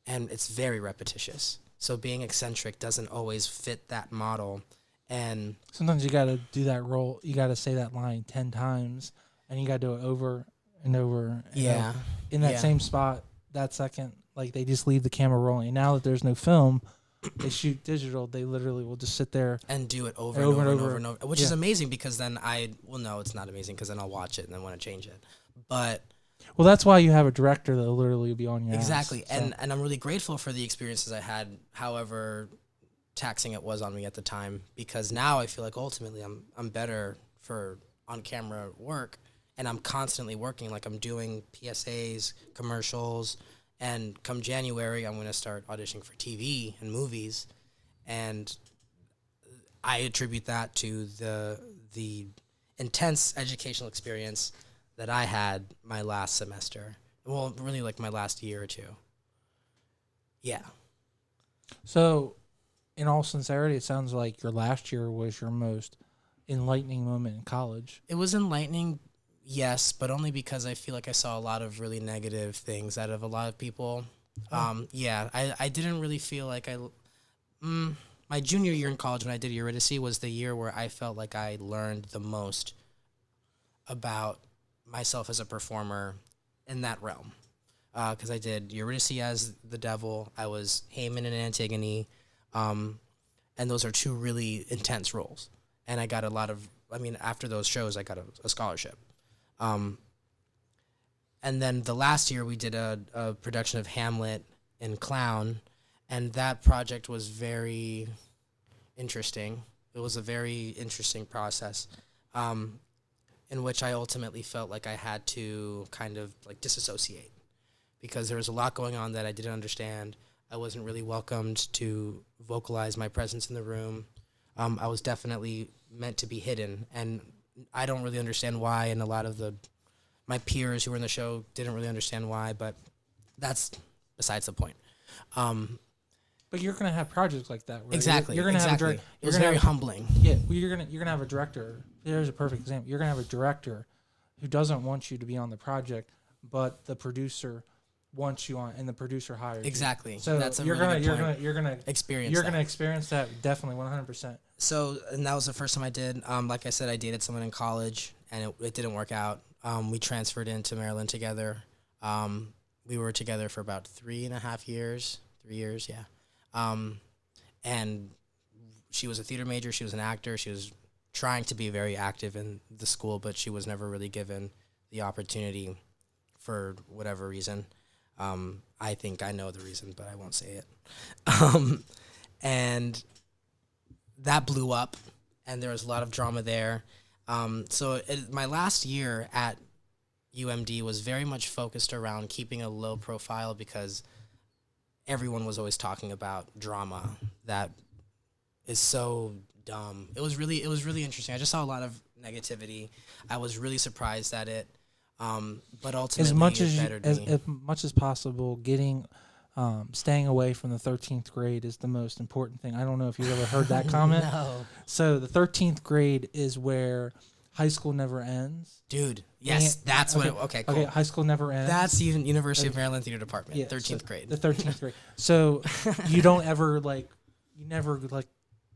And it's very repetitious. So being eccentric doesn't always fit that model. And sometimes you got to do that role. You got to say that line 10 times, and you got to do it over and over. And yeah, over in that same spot, that second. Like, they just leave the camera rolling. And now that there's no film, they shoot digital. They literally will just sit there and do it over and over, which is amazing, because then no, it's not amazing, because then I'll watch it and then want to change it. But well, that's why you have a director that will literally be on your exactly. ass, so. And I'm really grateful for the experiences I had, however taxing it was on me at the time, because now I feel like ultimately I'm better for on-camera work, and I'm constantly working. Like, I'm doing PSAs, commercials, and come January I'm going to start auditioning for TV and movies, and I attribute that to the intense educational experience that I had my last semester. Well, really, like, my last year or two. Yeah. So, in all sincerity, it sounds like your last year was your most enlightening moment in college. It was enlightening, yes, but only because I feel like I saw a lot of really negative things out of a lot of people. I didn't really feel like my junior year in college, when I did Eurydice, was the year where I felt like I learned the most about myself as a performer in that realm. Because I did Eurydice as the devil. I was Haman in Antigone. And those are two really intense roles. And I got after those shows, I got a scholarship. And then the last year we did a production of Hamlet in Clown, and that project was very interesting. It was a very interesting process, in which I ultimately felt like I had to kind of like disassociate, because there was a lot going on that I didn't understand. I wasn't really welcomed to vocalize my presence in the room. I was definitely meant to be hidden, and I don't really understand why, and a lot of my peers who were in the show didn't really understand why, but that's besides the point. But you're gonna have projects like that. Right? Exactly. You're gonna have a director. It was very humbling. Yeah, well, you're gonna have a director. There's a perfect example. You're gonna have a director who doesn't want you to be on the project, but the producer wants you on, and the producer hired you. Exactly. So that's you're gonna experience. You're gonna experience that definitely 100%. So, and that was the first time I did. Like I said, I dated someone in college, and it didn't work out. We transferred into Maryland together. We were together for about 3.5 years. 3 years, yeah. And she was a theater major. She was an actor. She was trying to be very active in the school, but she was never really given the opportunity for whatever reason. I think I know the reason, but I won't say it. And that blew up, and there was a lot of drama there. My last year at UMD was very much focused around keeping a low profile, because everyone was always talking about drama that is so dumb. It was really interesting. I just saw a lot of negativity. I was really surprised at it. But ultimately, as much as possible, getting staying away from the 13th grade is the most important thing. I don't know if you've ever heard that comment. No. So the 13th grade is where high school never ends. Dude, yes, that's okay, what. Okay, cool. Okay, high school never ends. That's even University of Maryland Theater Department, yeah, 13th grade. The 13th grade. So you don't ever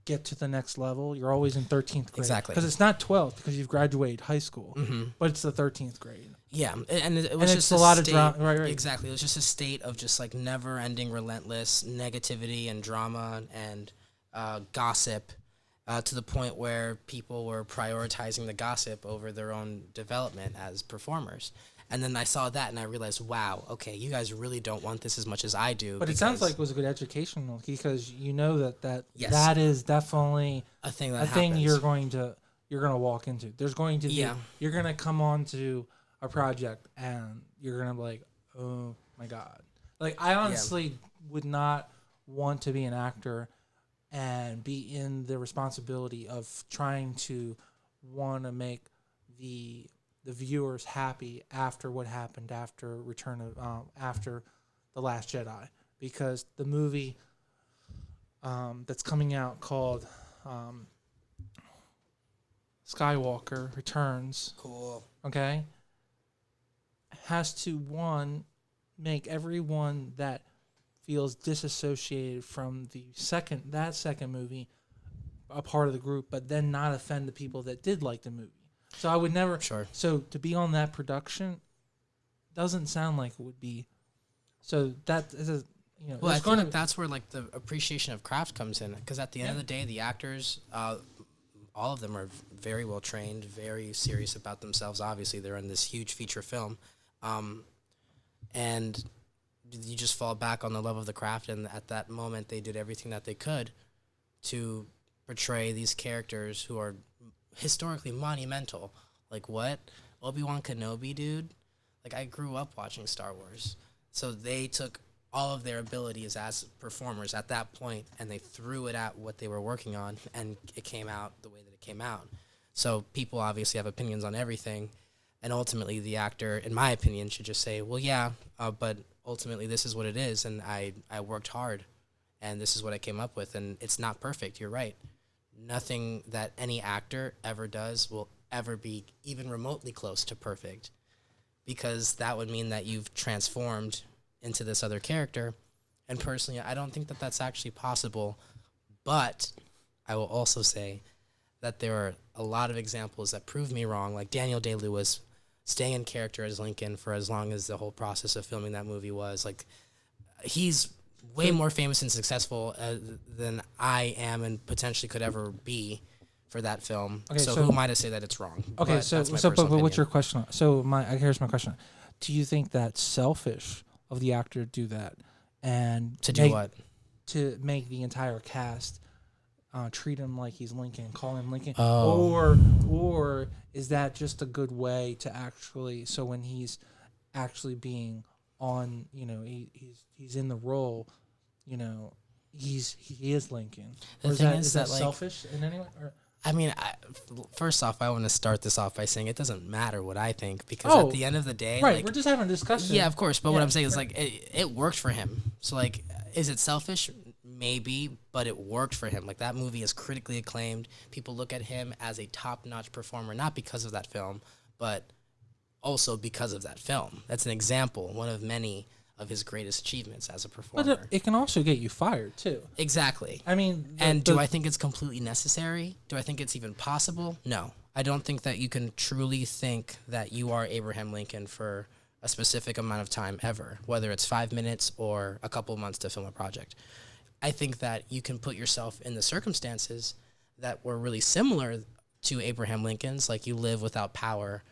get to the next level, you're always in 13th grade. Exactly. Because it's not 12th because you've graduated high school, but it's the 13th grade. Yeah, and it was just it's a lot of state, drama. Right. Exactly. It was just a state of just like never-ending, relentless negativity and drama and gossip, to the point where people were prioritizing the gossip over their own development as performers. And then I saw that and I realized, wow, okay, you guys really don't want this as much as I do. But it sounds like it was a good educational, because you know that Yes. that is definitely a thing you're going to walk into. There's going to be, you're going to come on to a project and you're going to be like, oh my God. Like, I honestly would not want to be an actor and be in the responsibility of trying to want to make the viewers happy after what happened after after The Last Jedi, because the movie that's coming out called Skywalker Returns, cool. okay, has to, one, make everyone that feels disassociated from that second movie a part of the group, but then not offend the people that did like the movie. So I would never. Sure. So to be on that production doesn't sound like it would be. So that is a, Well, I think that's where like the appreciation of craft comes in, because at the end of the day, the actors, all of them are very well trained, very serious about themselves. Obviously, they're in this huge feature film, and you just fall back on the love of the craft. And at that moment, they did everything that they could to portray these characters who are historically monumental. Like, what? Obi-Wan Kenobi, dude? Like, I grew up watching Star Wars. So they took all of their abilities as performers at that point and they threw it at what they were working on, and it came out the way that it came out. So people obviously have opinions on everything, and ultimately the actor, in my opinion, should just say, well, yeah, but ultimately this is what it is, and I worked hard, and this is what I came up with, and it's not perfect, you're right. Nothing that any actor ever does will ever be even remotely close to perfect, because that would mean that you've transformed into this other character. And personally, I don't think that that's actually possible. But I will also say that there are a lot of examples that prove me wrong, like Daniel Day-Lewis staying in character as Lincoln for as long as the whole process of filming that movie was. Like, he's way more famous and successful than I am and potentially could ever be for that film. Okay, so who am I to say that it's wrong? Okay, but what's your question? So here's my question: do you think that's selfish of the actor to do that, and do what? To make the entire cast treat him like he's Lincoln, call him Lincoln, or is that just a good way to actually, so when he's actually being on, he's in the role, he is Lincoln. The thing is that like, selfish in any way? Or? I mean, first off, I want to start this off by saying it doesn't matter what I think, because at the end of the day, right? Like, we're just having a discussion. Yeah, of course. But what I'm saying is, like, it worked for him. So, like, is it selfish? Maybe, but it worked for him. Like, that movie is critically acclaimed. People look at him as a top-notch performer, not because of that film, but also because of that film. That's an example, one of many of his greatest achievements as a performer. But it can also get you fired too. Exactly. I mean, do I think it's completely necessary? Do I think it's even possible? No. I don't think that you can truly think that you are Abraham Lincoln for a specific amount of time ever, whether it's 5 minutes or a couple months to film a project. I think that you can put yourself in the circumstances that were really similar to Abraham Lincoln's, like you live without power,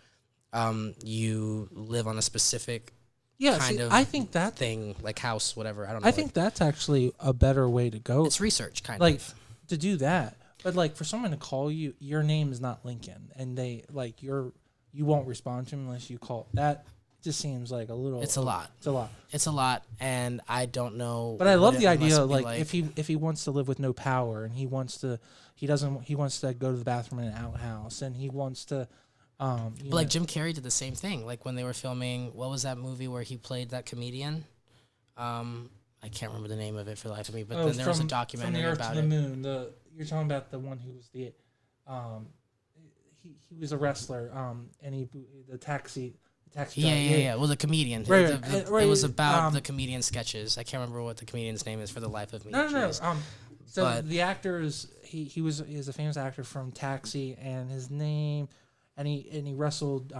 you live on a specific I think that thing, like house, whatever. I don't know. I think that's actually a better way to go. It's research, kind of. To do that. But, like, for someone to call you, your name is not Lincoln, and they, like, you won't respond to him unless you call. That just seems like a little. It's a lot. It's a lot. It's a lot, and I don't know. But I love the idea, like, if he wants to live with no power, and he wants to go to the bathroom in an outhouse, and he wants to. But like Jim Carrey did the same thing. Like when they were filming, what was that movie where he played that comedian? I can't remember the name of it for the life of me. But then there was a documentary about it. From the Earth to the Moon. You're talking about the one who was the, he was a wrestler. And the taxi. Yeah. Well, the comedian. Right. It was about the comedian sketches. I can't remember what the comedian's name is for the life of me. No. So but the actor is a famous actor from Taxi, and his name, and he wrestled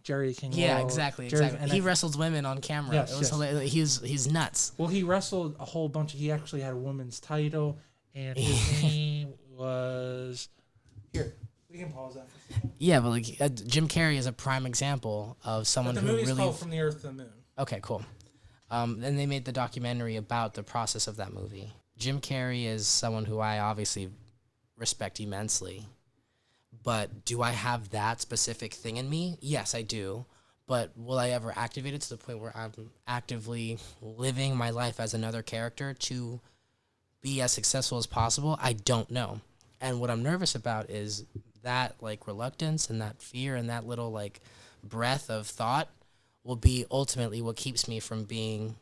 Jerry King. yeah, Lawler, exactly. And He wrestled women on camera. Yes, It was yes. hilarious. He's nuts. Well, he wrestled a whole bunch. He actually had a woman's title, and his name was here. We can pause that. For a second. Yeah, but like Jim Carrey is a prime example of someone But the who movie's really. called From the Earth to the Moon. Okay, cool. Then they made the documentary about the process of that movie. Jim Carrey is someone who I obviously respect immensely. But do I have that specific thing in me? Yes, I do. But will I ever activate it to the point where I'm actively living my life as another character to be as successful as possible? I don't know. And what I'm nervous about is that like reluctance and that fear and that little like breath of thought will be ultimately what keeps me from being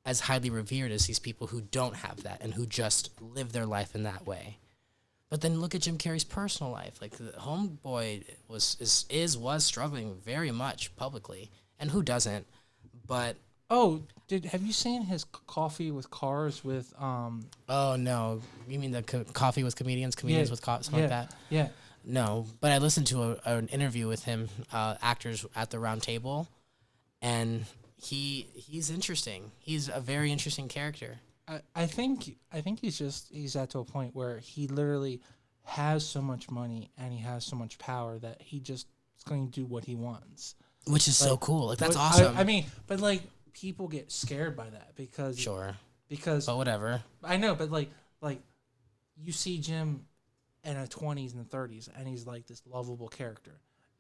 as highly revered as these people who don't have that and who just live their life in that way. But then look at Jim Carrey's personal life. Like the homeboy was struggling very much publicly, and who doesn't? But Oh, have you seen his Coffee with Cars with oh no, you mean the coffee with comedians with something like that? Yeah. No, but I listened to an interview with him, actors at the round table, and he's interesting. He's a very interesting character. I think he's at to a point where he literally has so much money and he has so much power that he just is going to do what he wants. Which is so cool. Like that's But awesome. I mean, but like people get scared by that because but whatever. I know, but like you see Jim in his 20s and 30s and he's like this lovable character,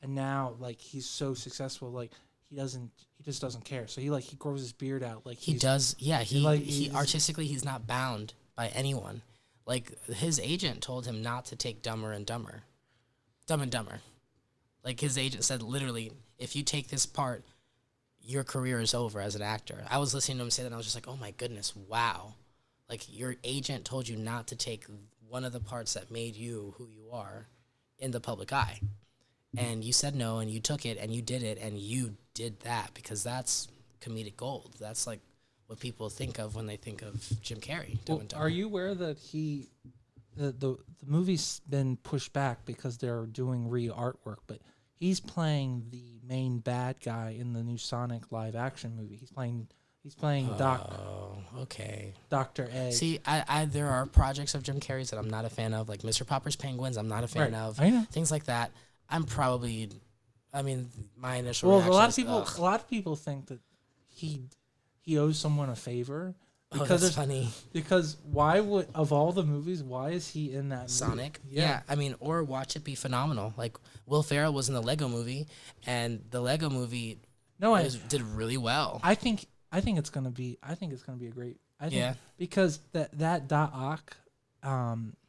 and now like he's so successful, like he just doesn't care. So he grows his beard out like he does. Yeah, he artistically he's not bound by anyone. Like his agent told him not to take Dumb and Dumber. Like his agent said literally, if you take this part, your career is over as an actor. I was listening to him say that and I was just like, oh my goodness, wow. Like your agent told you not to take one of the parts that made you who you are in the public eye. And you said no, and you took it, and you did it, and you did that because that's comedic gold. That's like what people think of when they think of Jim Carrey. Are you aware that the movie's been pushed back because they're doing re-artwork, but he's playing the main bad guy in the new Sonic live action movie. He's playing Dr. Egg. See, I there are projects of Jim Carrey's that I'm not a fan of, like Mr. Popper's Penguins. I'm not a fan of. I know. Things like that. My initial Well, reaction a lot of people think that he owes someone a favor because it's funny. Because why would, of all the movies, why is he in that Sonic? movie? Yeah, or watch it be phenomenal. Like Will Ferrell was in the Lego Movie, and the Lego Movie did really well. I think it's gonna be a great. Because that Doc Ock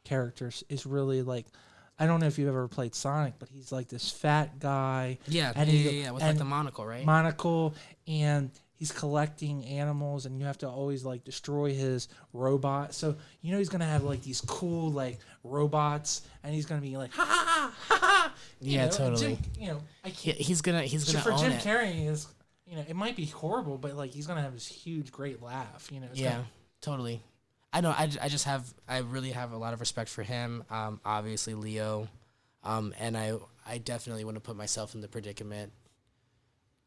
character is really like, I don't know if you've ever played Sonic, but he's like this fat guy. Yeah, with like the monocle, right? Monocle, and he's collecting animals, and you have to always like destroy his robot. So he's gonna have like these cool like robots, and he's gonna be like ha ha ha ha. Yeah, totally. Jim, he's gonna for own Jim it. Carrey is it might be horrible, but like he's gonna have this huge great laugh. Totally. I know. I really have a lot of respect for him. Obviously Leo, and I definitely want to put myself in the predicament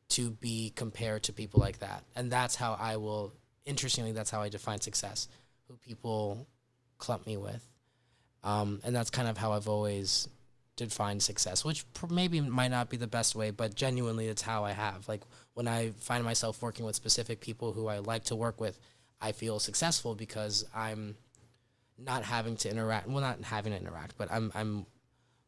to be compared to people like that, and that's how I will. Interestingly, that's how I define success. Who people clump me with, and that's kind of how I've always defined success, which maybe might not be the best way, but genuinely, it's how I have. Like when I find myself working with specific people who I like to work with, I feel successful because I'm not having to interact. Well, not having to interact, but I'm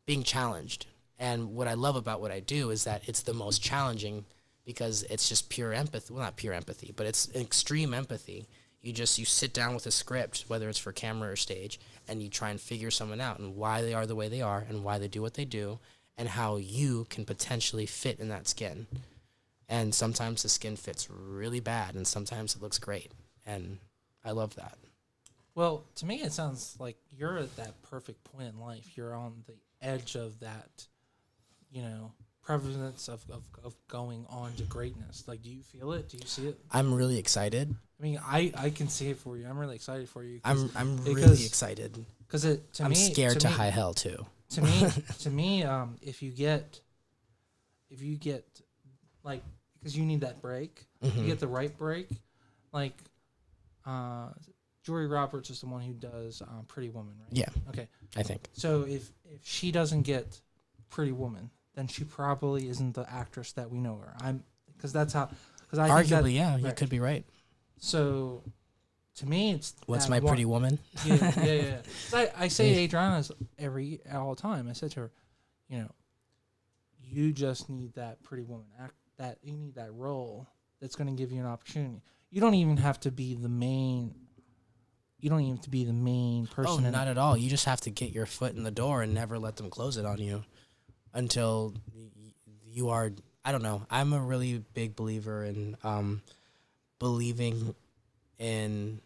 being challenged. And what I love about what I do is that it's the most challenging because it's just pure empathy. Well, not pure empathy, but it's extreme empathy. You sit down with a script, whether it's for camera or stage, and you try and figure someone out and why they are the way they are and why they do what they do and how you can potentially fit in that skin. And sometimes the skin fits really bad and sometimes it looks great. And I love that. Well, to me, it sounds like you're at that perfect point in life. You're on the edge of that, prevalence of going on to greatness. Like, do you feel it? Do you see it? I'm really excited. I mean, I can see it for you. I'm really excited for you. I'm really excited. Because I'm scared to high hell too. To me, if you get like, because you need that break, you get the right break. Like, Julia Roberts is the one who does Pretty Woman, right? Yeah. Okay. I think. So if she doesn't get Pretty Woman, then she probably isn't the actress that we know her. Because that's how. Because I think arguably, that, you could be right. So, to me, it's what's my Pretty Woman? Yeah. I say to Adriana all the time. I said to her, you just need that Pretty Woman act. That you need that role that's going to give you an opportunity. You don't even have to be the main. You don't even have to be the main person. Oh, not at all. You just have to get your foot in the door and never let them close it on you until you are. I don't know. I'm a really big believer in believing in.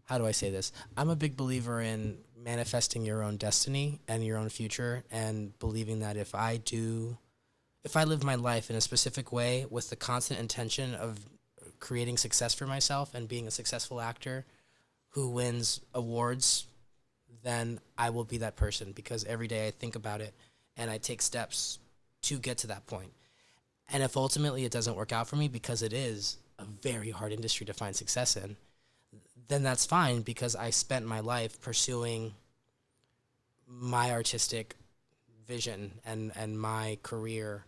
How do I say this? I'm a big believer in manifesting your own destiny and your own future, and believing that if I live my life in a specific way with the constant intention of creating success for myself and being a successful actor who wins awards, then I will be that person, because every day I think about it and I take steps to get to that point. And if ultimately it doesn't work out for me, because it is a very hard industry to find success in, then that's fine, because I spent my life pursuing my artistic vision and my career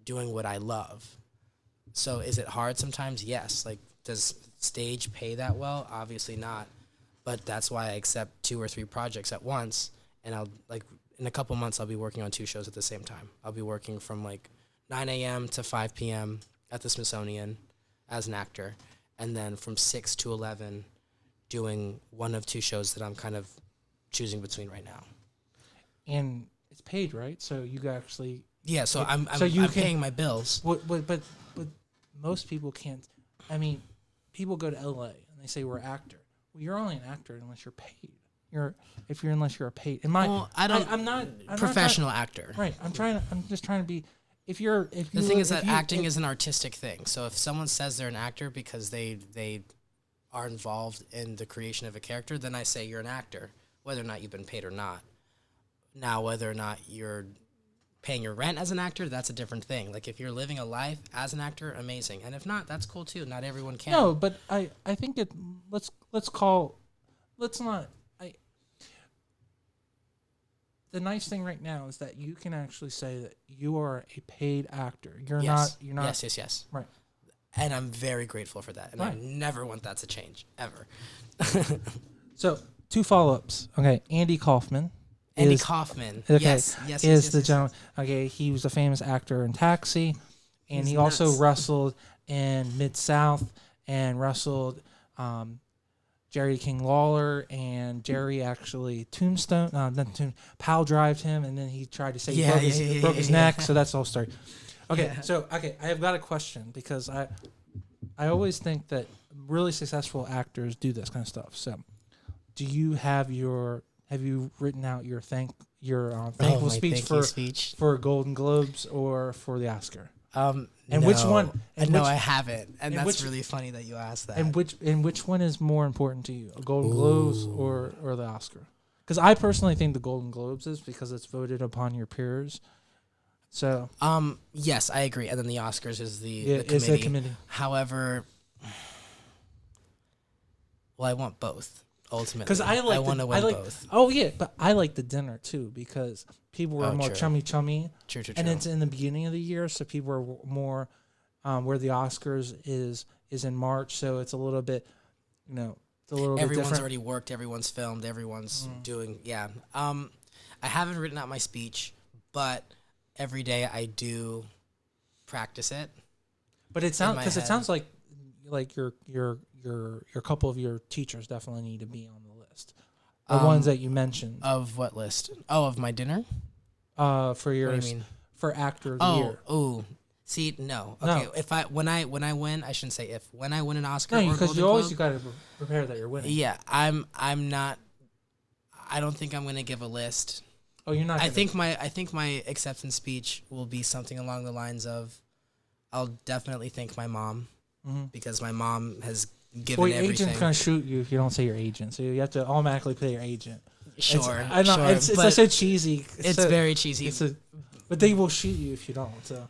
doing what I love. So is it hard sometimes? Yes. Like, does stage pay that well? Obviously not. But that's why I accept 2 or 3 projects at once. And in a couple months, I'll be working on 2 shows at the same time. I'll be working from 9 a.m. to 5 p.m. at the Smithsonian as an actor. And then from 6 to 11, doing one of 2 shows that I'm kind of choosing between right now. And it's paid, right? So you actually... Yeah, so I'm paying my bills. But most people can't. I mean, people go to LA and they say we're actor. Well, you're only an actor unless you're paid. Unless you're a paid. I'm not professional actor. Right. I'm just trying to be. The thing is that acting is an artistic thing. So if someone says they're an actor because they are involved in the creation of a character, then I say you're an actor, whether or not you've been paid or not. Now, whether or not you're paying your rent as an actor, that's a different thing. Like, if you're living a life as an actor, amazing. And if not, that's cool too. Not everyone can. No, but I think the nice thing right now is that you can actually say that you are a paid actor. You're not. Yes. Right. And I'm very grateful for that. And right. I never want that to change, ever. So, 2 follow-ups. Okay, Andy Kaufman. Kaufman. Okay, Yes. The gentleman. Okay, he was a famous actor in Taxi, and he also wrestled in Mid-South and wrestled Jerry King Lawler, and Jerry actually pile drived him, and then he tried to say he broke his neck. So that's the whole story. Okay, I have got a question, because I always think that really successful actors do this kind of stuff. So, do you have you written out your thankful speech for Golden Globes or for the Oscar? Which one? I haven't, and that's really funny that you asked that. And which one is more important to you, a Golden Globes or the Oscar? Because I personally think the Golden Globes is, because it's voted upon your peers. So yes, I agree. And then the Oscars is the committee. However, I want both. Ultimately, because I want to win both. Oh yeah, but I like the dinner too, because people were more chummy. True. And it's in the beginning of the year, so people are more where the Oscars is in March, so it's a little bit, it's a little everyone's bit different. Already worked, everyone's filmed, everyone's doing. Yeah. I haven't written out my speech, but every day I do practice it. But it sounds like your couple of your teachers definitely need to be on the list. The ones that you mentioned. Of what list? Oh, of my dinner? For yours. What do you mean? For actor of the year. Oh. See, no. Okay, no. When I win, I shouldn't say if. When I win an Oscar, no, because you got to prepare that you're winning. Yeah, I'm not. I don't think I'm going to give a list Oh, you're not. I think my acceptance speech will be something along the lines of, I'll definitely thank my mom because my mom has given well, your everything. agent's gonna shoot you if you don't say your agent, so you have to automatically pay your agent. Sure, I know sure, it's but so cheesy. it's very cheesy. But they will shoot you if you don't. So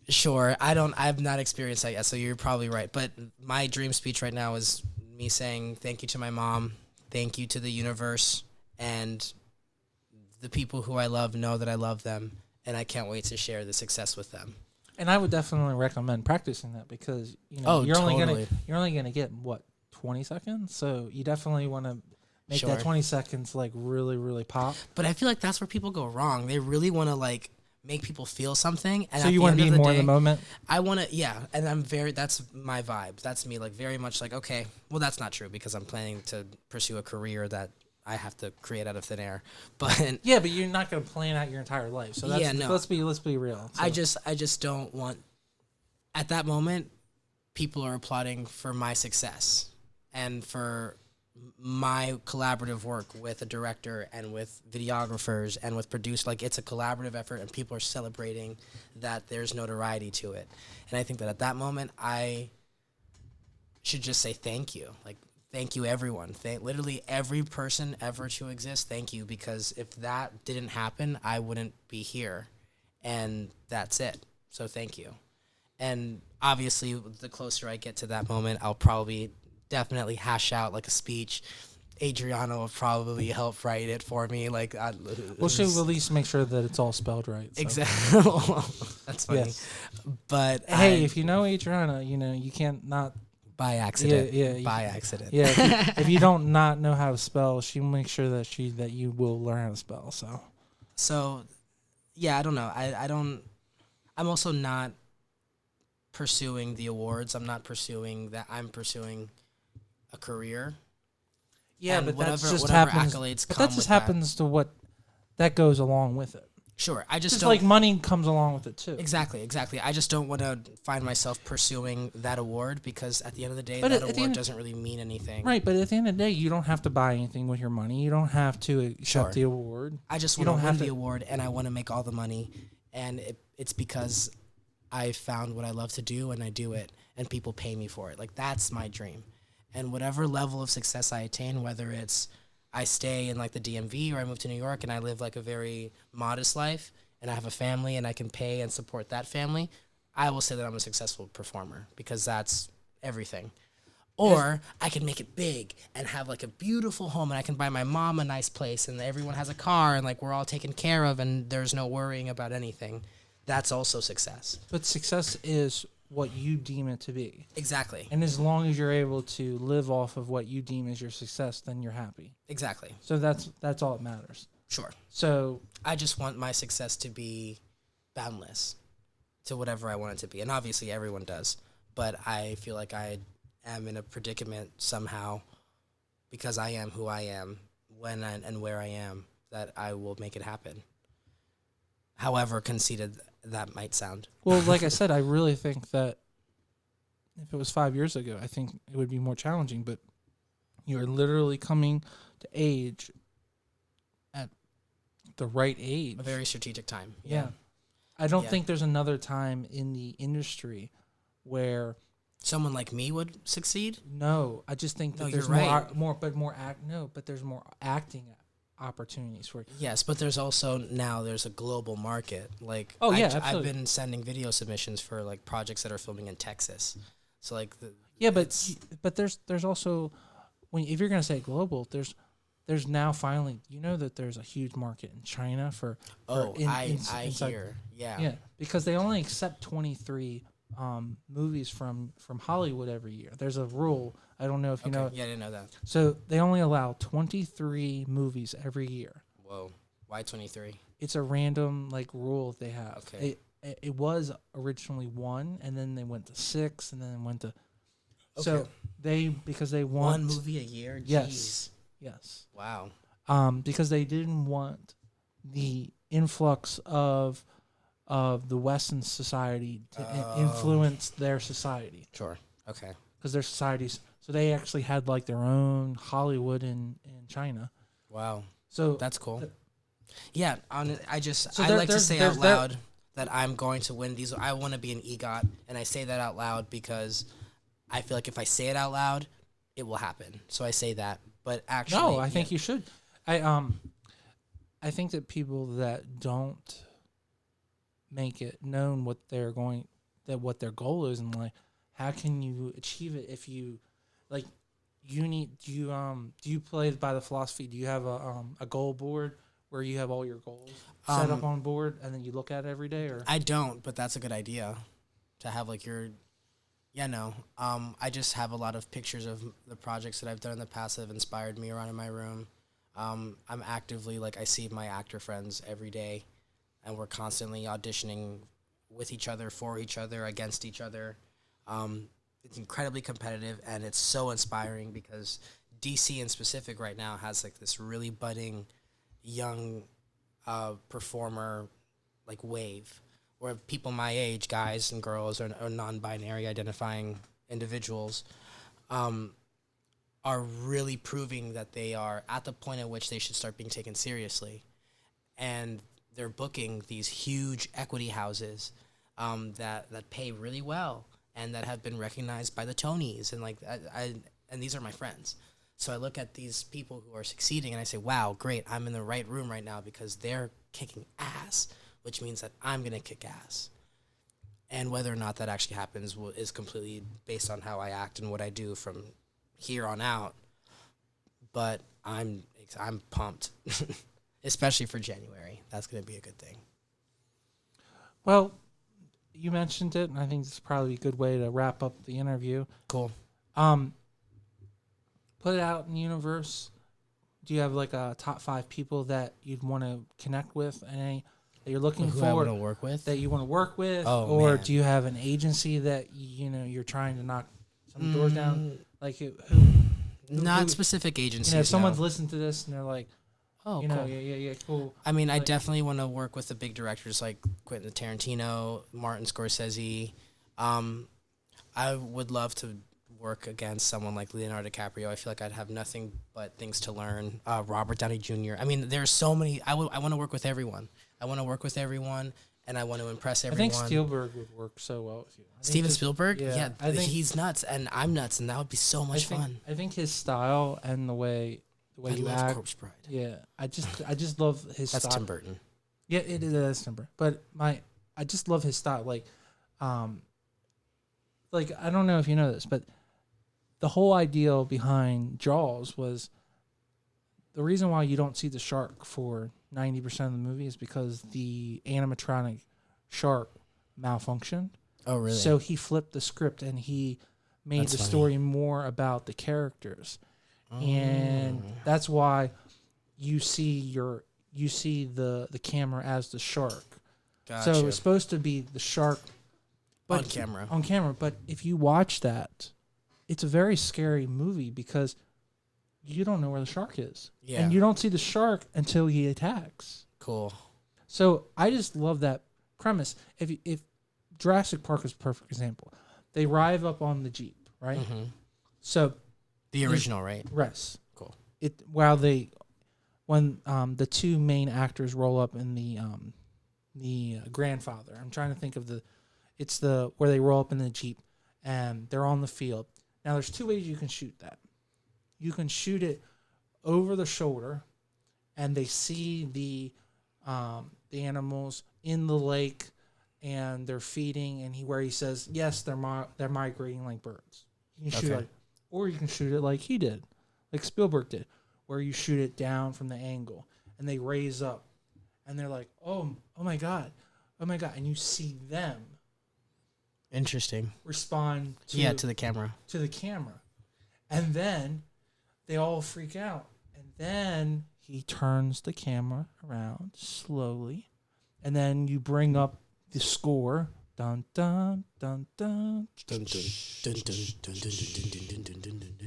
Sure, I've not experienced that yet, so you're probably right. But my dream speech right now is me saying thank you to my mom, thank you to the universe, and the people who I love know that I love them, and I can't wait to share the success with them. and I would definitely recommend practicing that because you're only gonna get what 20 seconds, so you definitely want to make that 20 seconds like really really pop. But I feel like that's where people go wrong. They really want to like make people feel something. And So you want to be more in the moment? I want to, yeah. And that's my vibe. That's me, like very much like, okay, well, that's not true because I'm planning to pursue a career that I have to create out of thin air. But yeah, but you're not going to plan out your entire life. So that's, yeah, no. let's be real. So. I just don't want, at that moment, people are applauding for my success and for my collaborative work with a director and with videographers and with producers. Like, it's a collaborative effort and people are celebrating that there's notoriety to it. And I think that at that moment I should just say thank you. Like, thank you everyone. Literally every person ever to exist, thank you, because if that didn't happen, I wouldn't be here. And that's it. So thank you. And obviously the closer I get to that moment, I'll probably definitely hash out like a speech. Adriana will probably help write it for me. Like, well, she'll at least make sure that it's all spelled right. So. Exactly. That's funny. Yes. But hey, if you know Adriana, you can't not by accident. Yeah, by accident. Yeah. If you don't not know how to spell, she'll make sure that you will learn how to spell. So, yeah, I don't know. I'm also not pursuing the awards. I'm not pursuing that. I'm pursuing a career. Yeah, but that just happens. But that just happens to what that goes along with it. Sure, I just don't, like money comes along with it too. Exactly. I just don't want to find myself pursuing that award because at the end of the day, that award doesn't really mean anything. Right, but at the end of the day, you don't have to buy anything with your money. You don't have to accept the award. I just want to win the award, and I want to make all the money, and it's because I found what I love to do, and I do it, and people pay me for it. Like, that's my dream. And whatever level of success I attain, whether it's I stay in like the DMV or I move to New York and I live like a very modest life and I have a family and I can pay and support that family, I will say that I'm a successful performer because that's everything. Or I can make it big and have like a beautiful home and I can buy my mom a nice place and everyone has a car and like we're all taken care of and there's no worrying about anything. That's also success. But success is what you deem it to be. Exactly. And as long as you're able to live off of what you deem as your success, then you're happy. Exactly. So that's all that matters. Sure. So I just want my success to be boundless to whatever I want it to be. And obviously everyone does. But I feel like I am in a predicament somehow because I am who I am when and where I am that I will make it happen. However conceited that might sound. Well, like I said, I really think that if it was 5 years ago, I think it would be more challenging, but you're literally coming to age at the right age. A very strategic time. Yeah. I don't think there's another time in the industry where someone like me would succeed. No, I just think that there's there's more acting opportunities for. Yes, but there's also there's a global market. Like, I've been sending video submissions for like projects that are filming in Texas. So like but there's also if you're gonna say global, there's now finally that there's a huge market in China for. I hear. Yeah, because they only accept 23 movies from Hollywood every year. There's a rule. I don't know if you know. Yeah, I didn't know that. So they only allow 23 movies every year. Whoa. Why 23? It's a random rule they have. Okay. It was originally 1, and then they went to 6, and then they went to. Okay. So because they want 1 movie a year. Jeez. Yes. Wow. Because they didn't want the influx of the Western society to influence their society. Sure. Okay. Because their societies, so they actually had their own Hollywood in China. Wow. So that's cool. Yeah, I like to there's say there's out there loud that I'm going to win these. I want to be an EGOT, and I say that out loud because I feel like if I say it out loud, it will happen. So I say that. But actually, no, I think you should. I think that people that don't make it known what what their goal is in life, how can you achieve it if you like do you play by the philosophy? Do you have a goal board where you have all your goals set up on board and then you look at it every day? Or I don't, but that's a good idea to have like your. Yeah, no. I just have a lot of pictures of the projects that I've done in the past that have inspired me around in my room. I'm actively, like, I see my actor friends every day, and we're constantly auditioning with each other, for each other, against each other. It's incredibly competitive, and it's so inspiring because DC in specific right now has, like, this really budding young performer, like, wave where people my age, guys and girls, or non-binary identifying individuals, are really proving that they are at the point at which they should start being taken seriously. And they're booking these huge equity houses that pay really well and that have been recognized by the Tonys. And like and these are my friends. So I look at these people who are succeeding and I say, wow, great, I'm in the right room right now because they're kicking ass, which means that I'm going to kick ass. And whether or not that actually happens is completely based on how I act and what I do from here on out. But I'm pumped, especially for January. That's going to be a good thing. well, you mentioned it, and I think this is probably a good way to wrap up the interview. Cool. Put it out in the universe. Do you have like a top 5 people that you'd want to connect with, and any that you're looking Who for I want to work with? that you want to work with, Oh, or man. do you have an agency that you're trying to knock some doors down? Like who Not specific agencies. if someone's no. listening to this and they're like, Oh, you know, cool. yeah, cool. I mean, I Like- definitely want to work with the big directors like Quentin Tarantino, Martin Scorsese. I would love to work against someone like Leonardo DiCaprio. I feel like I'd have nothing but things to learn. Robert Downey Jr. I mean, there's so many. I want to work with everyone. I want to work with everyone, and I want to impress everyone. I think Spielberg would work so well with you. Steven Spielberg? yeah, Yeah, he's nuts, and I'm nuts, and that would be so much fun. I think his style and the way I you love act. Corpse Bride. Yeah, I just love his That's style. Tim Burton. Yeah, it is Tim Burton. But I just love his style. Like I don't know if you know this, but the whole idea behind Jaws was the reason why you don't see the shark for 90% of the movie is because the animatronic shark malfunctioned. Oh, really? So he flipped the script and he made That's the funny. story more about the characters. And that's why you see the camera as the shark. Gotcha. So it's supposed to be the shark on camera. On camera, but if you watch that, it's a very scary movie because you don't know where the shark is. Yeah. And you don't see the shark until he attacks. Cool. So I just love that premise. If Jurassic Park is a perfect example. They arrive up on the Jeep, right? Mm-hmm. So The original, right? Yes. Cool. When the two main actors roll up in the grandfather. I'm trying to think of where they roll up in the Jeep and they're on the field. Now there's 2 ways you can shoot that. You can shoot it over the shoulder and they see the animals in the lake and they're feeding and where he says, yes, they're migrating like birds. You can shoot Okay. it, or you can shoot it like he did, like Spielberg did, where you shoot it down from the angle and they raise up and they're like, oh my God, and you see them Interesting. respond to To the camera. and then they all freak out, and then he turns the camera around slowly, and then you bring up the score, dun dun dun dun,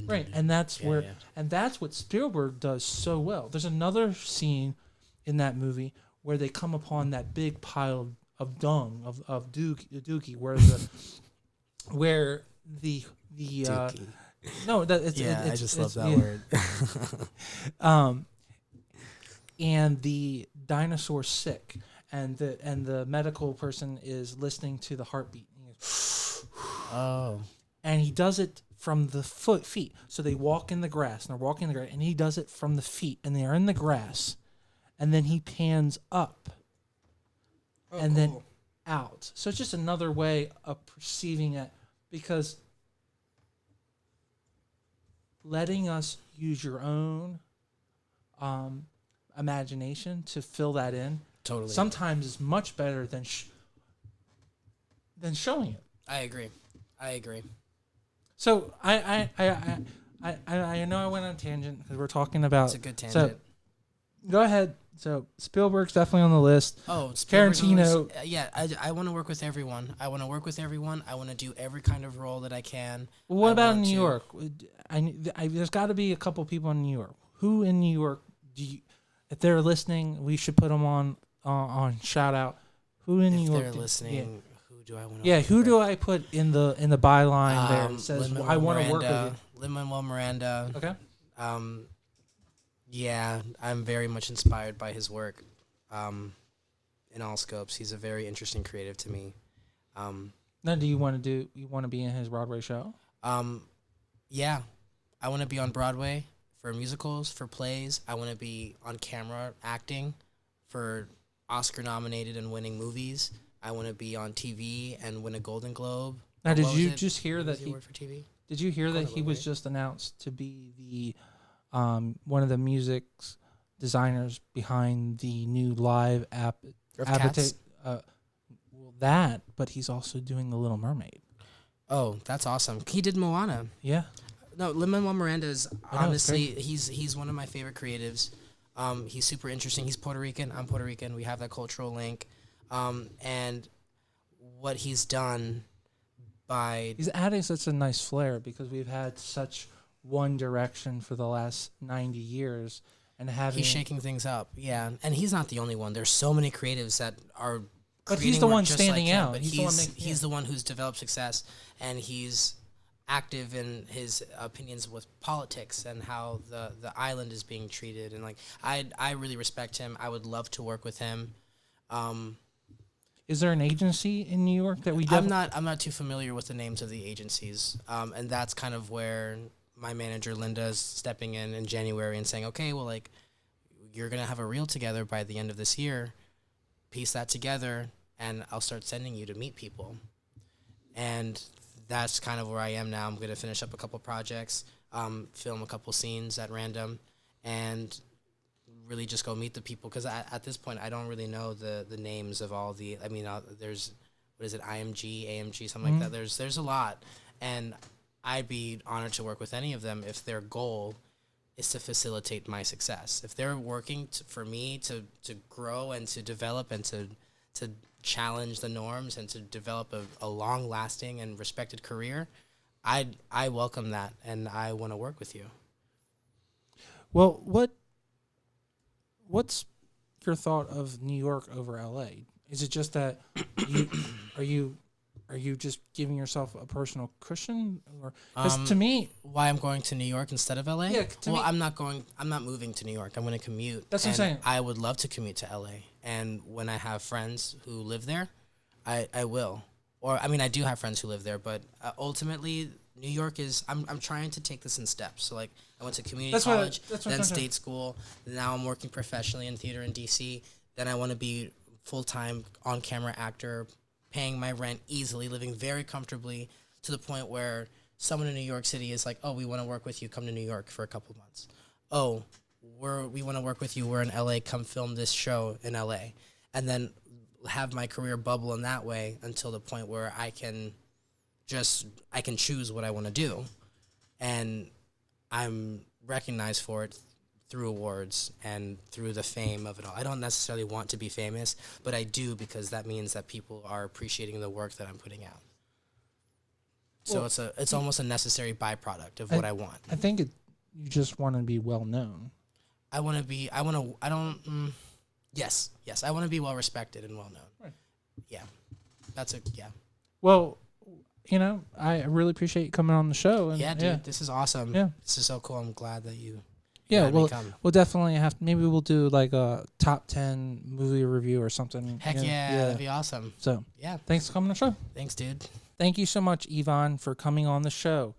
right, and that's where and that's what Spielberg does so well. There's another scene in that movie where they come upon that big pile of dung of dookie where the no that it's I it's, just it's, love that word. and the dinosaur's sick, and the medical person is listening to the heartbeat. And he goes, Oh. and he does it from the feet. So they walk in the grass, and they're walking in the grass, and he does it from the feet, and they are in the grass, and then he pans up, and then out. So it's just another way of perceiving it, because letting us use your own imagination to fill that in Totally. sometimes is much better than showing it. I agree. So I know I went on a tangent because we're talking about. It's a good tangent. So go ahead. So Spielberg's definitely on the list. Oh, Tarantino. Yeah, I want to work with everyone. I want to do every kind of role that I can. Well, what about in New York? There's got to be a couple people in New York. Who in New York do you? If they're listening, we should put them on shout out. Who in New York? If they're listening, who do I want to? Yeah, who do I put in the byline there that says I want to work with you? Lin-Manuel Miranda. Okay. Yeah, I'm very much inspired by his work. In all scopes, he's a very interesting creative to me. Now, do you want to be in his Broadway show? Yeah, I want to be on Broadway for musicals, for plays. I want to be on camera acting for Oscar-nominated and winning movies. I want to be on TV and win a Golden Globe. Now, did you just hear that he worked for TV? Did you hear that he was just announced to be the one of the music designers behind the new live app? Cats? But he's also doing The Little Mermaid. Oh, that's awesome. He did Moana. Yeah. No, Lin-Manuel Miranda is honestly, he's one of my favorite creatives. He's super interesting. He's Puerto Rican. I'm Puerto Rican. We have that cultural link. And what he's done he's adding such a nice flair, because we've had such one direction for the last 90 years, and he's shaking things up. Yeah, and he's not the only one. There's so many creatives that are. But he's the one standing out. But he's the one who's developed success, and he's active in his opinions with politics and how the island is being treated. And I really respect him. I would love to work with him. Is there an agency in New York that we? I'm not too familiar with the names of the agencies, and that's kind of where my manager Linda is stepping in January and saying, okay, well, you're gonna have a reel together by the end of this year. Piece that together, and I'll start sending you to meet people. And that's kind of where I am now. I'm gonna finish up a couple projects, film a couple scenes at random, and really just go meet the people, because at this point I don't really know the names of all the. I mean, there's what is it, IMG, AMG, something like that. There's a lot, and I'd be honored to work with any of them if their goal is to facilitate my success. If they're working for me to grow and to develop and to challenge the norms and to develop a long lasting and respected career, I welcome that, and I want to work with you. Well, what's your thought of New York over LA? Is it just that are you just giving yourself a personal cushion, or to me, why I'm going to New York instead of LA? Yeah, I'm not moving to New York. I'm going to commute. That's what I'm saying. I would love to commute to LA, and when I have friends who live there, I will. Or I mean, I do have friends who live there, but ultimately New York is. I'm trying to take this in steps. So I went to community college, then state school. Now I'm working professionally in theater in DC. Then I want to be full-time on-camera actor, paying my rent easily, living very comfortably, to the point where someone in New York City is like, oh, we want to work with you. Come to New York for a couple months. Oh, we want to work with you. We're in LA. Come film this show in LA. And then have my career bubble in that way until the point where I can choose what I want to do. And I'm recognized for it through awards and through the fame of it all. I don't necessarily want to be famous, but I do, because that means that people are appreciating the work that I'm putting out. So it's almost a necessary byproduct of what I want. I think you just want to be well known. Yes, I want to be well respected and well known. Right. Yeah. Yeah. Well, I really appreciate you coming on the show. And dude, this is awesome. Yeah. This is so cool. I'm glad that you Yeah, Let me come. we'll definitely maybe we'll do like a top 10 movie review or something. Heck yeah, that'd be awesome. So, Yeah. thanks for coming on the show. Thanks, dude. Thank you so much, Iván, for coming on the show.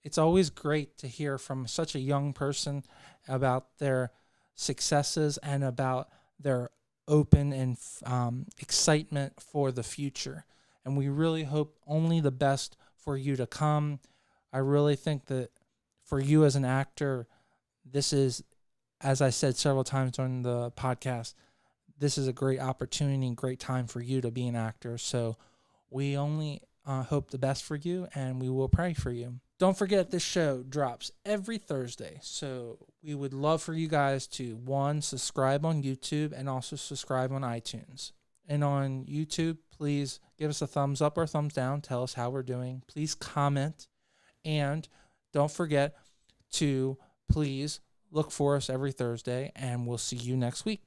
It's always great to hear from such a young person about their successes and about their open and excitement for the future. And we really hope only the best for you to come. I really think that for you as an actor, this is, as I said several times during the podcast, this is a great opportunity and great time for you to be an actor. So we only hope the best for you, and we will pray for you. Don't forget, this show drops every Thursday. So we would love for you guys to, one, subscribe on YouTube and also subscribe on iTunes. And on YouTube, please give us a thumbs up or thumbs down. Tell us how we're doing. Please comment. And don't forget to please look for us every Thursday, and we'll see you next week.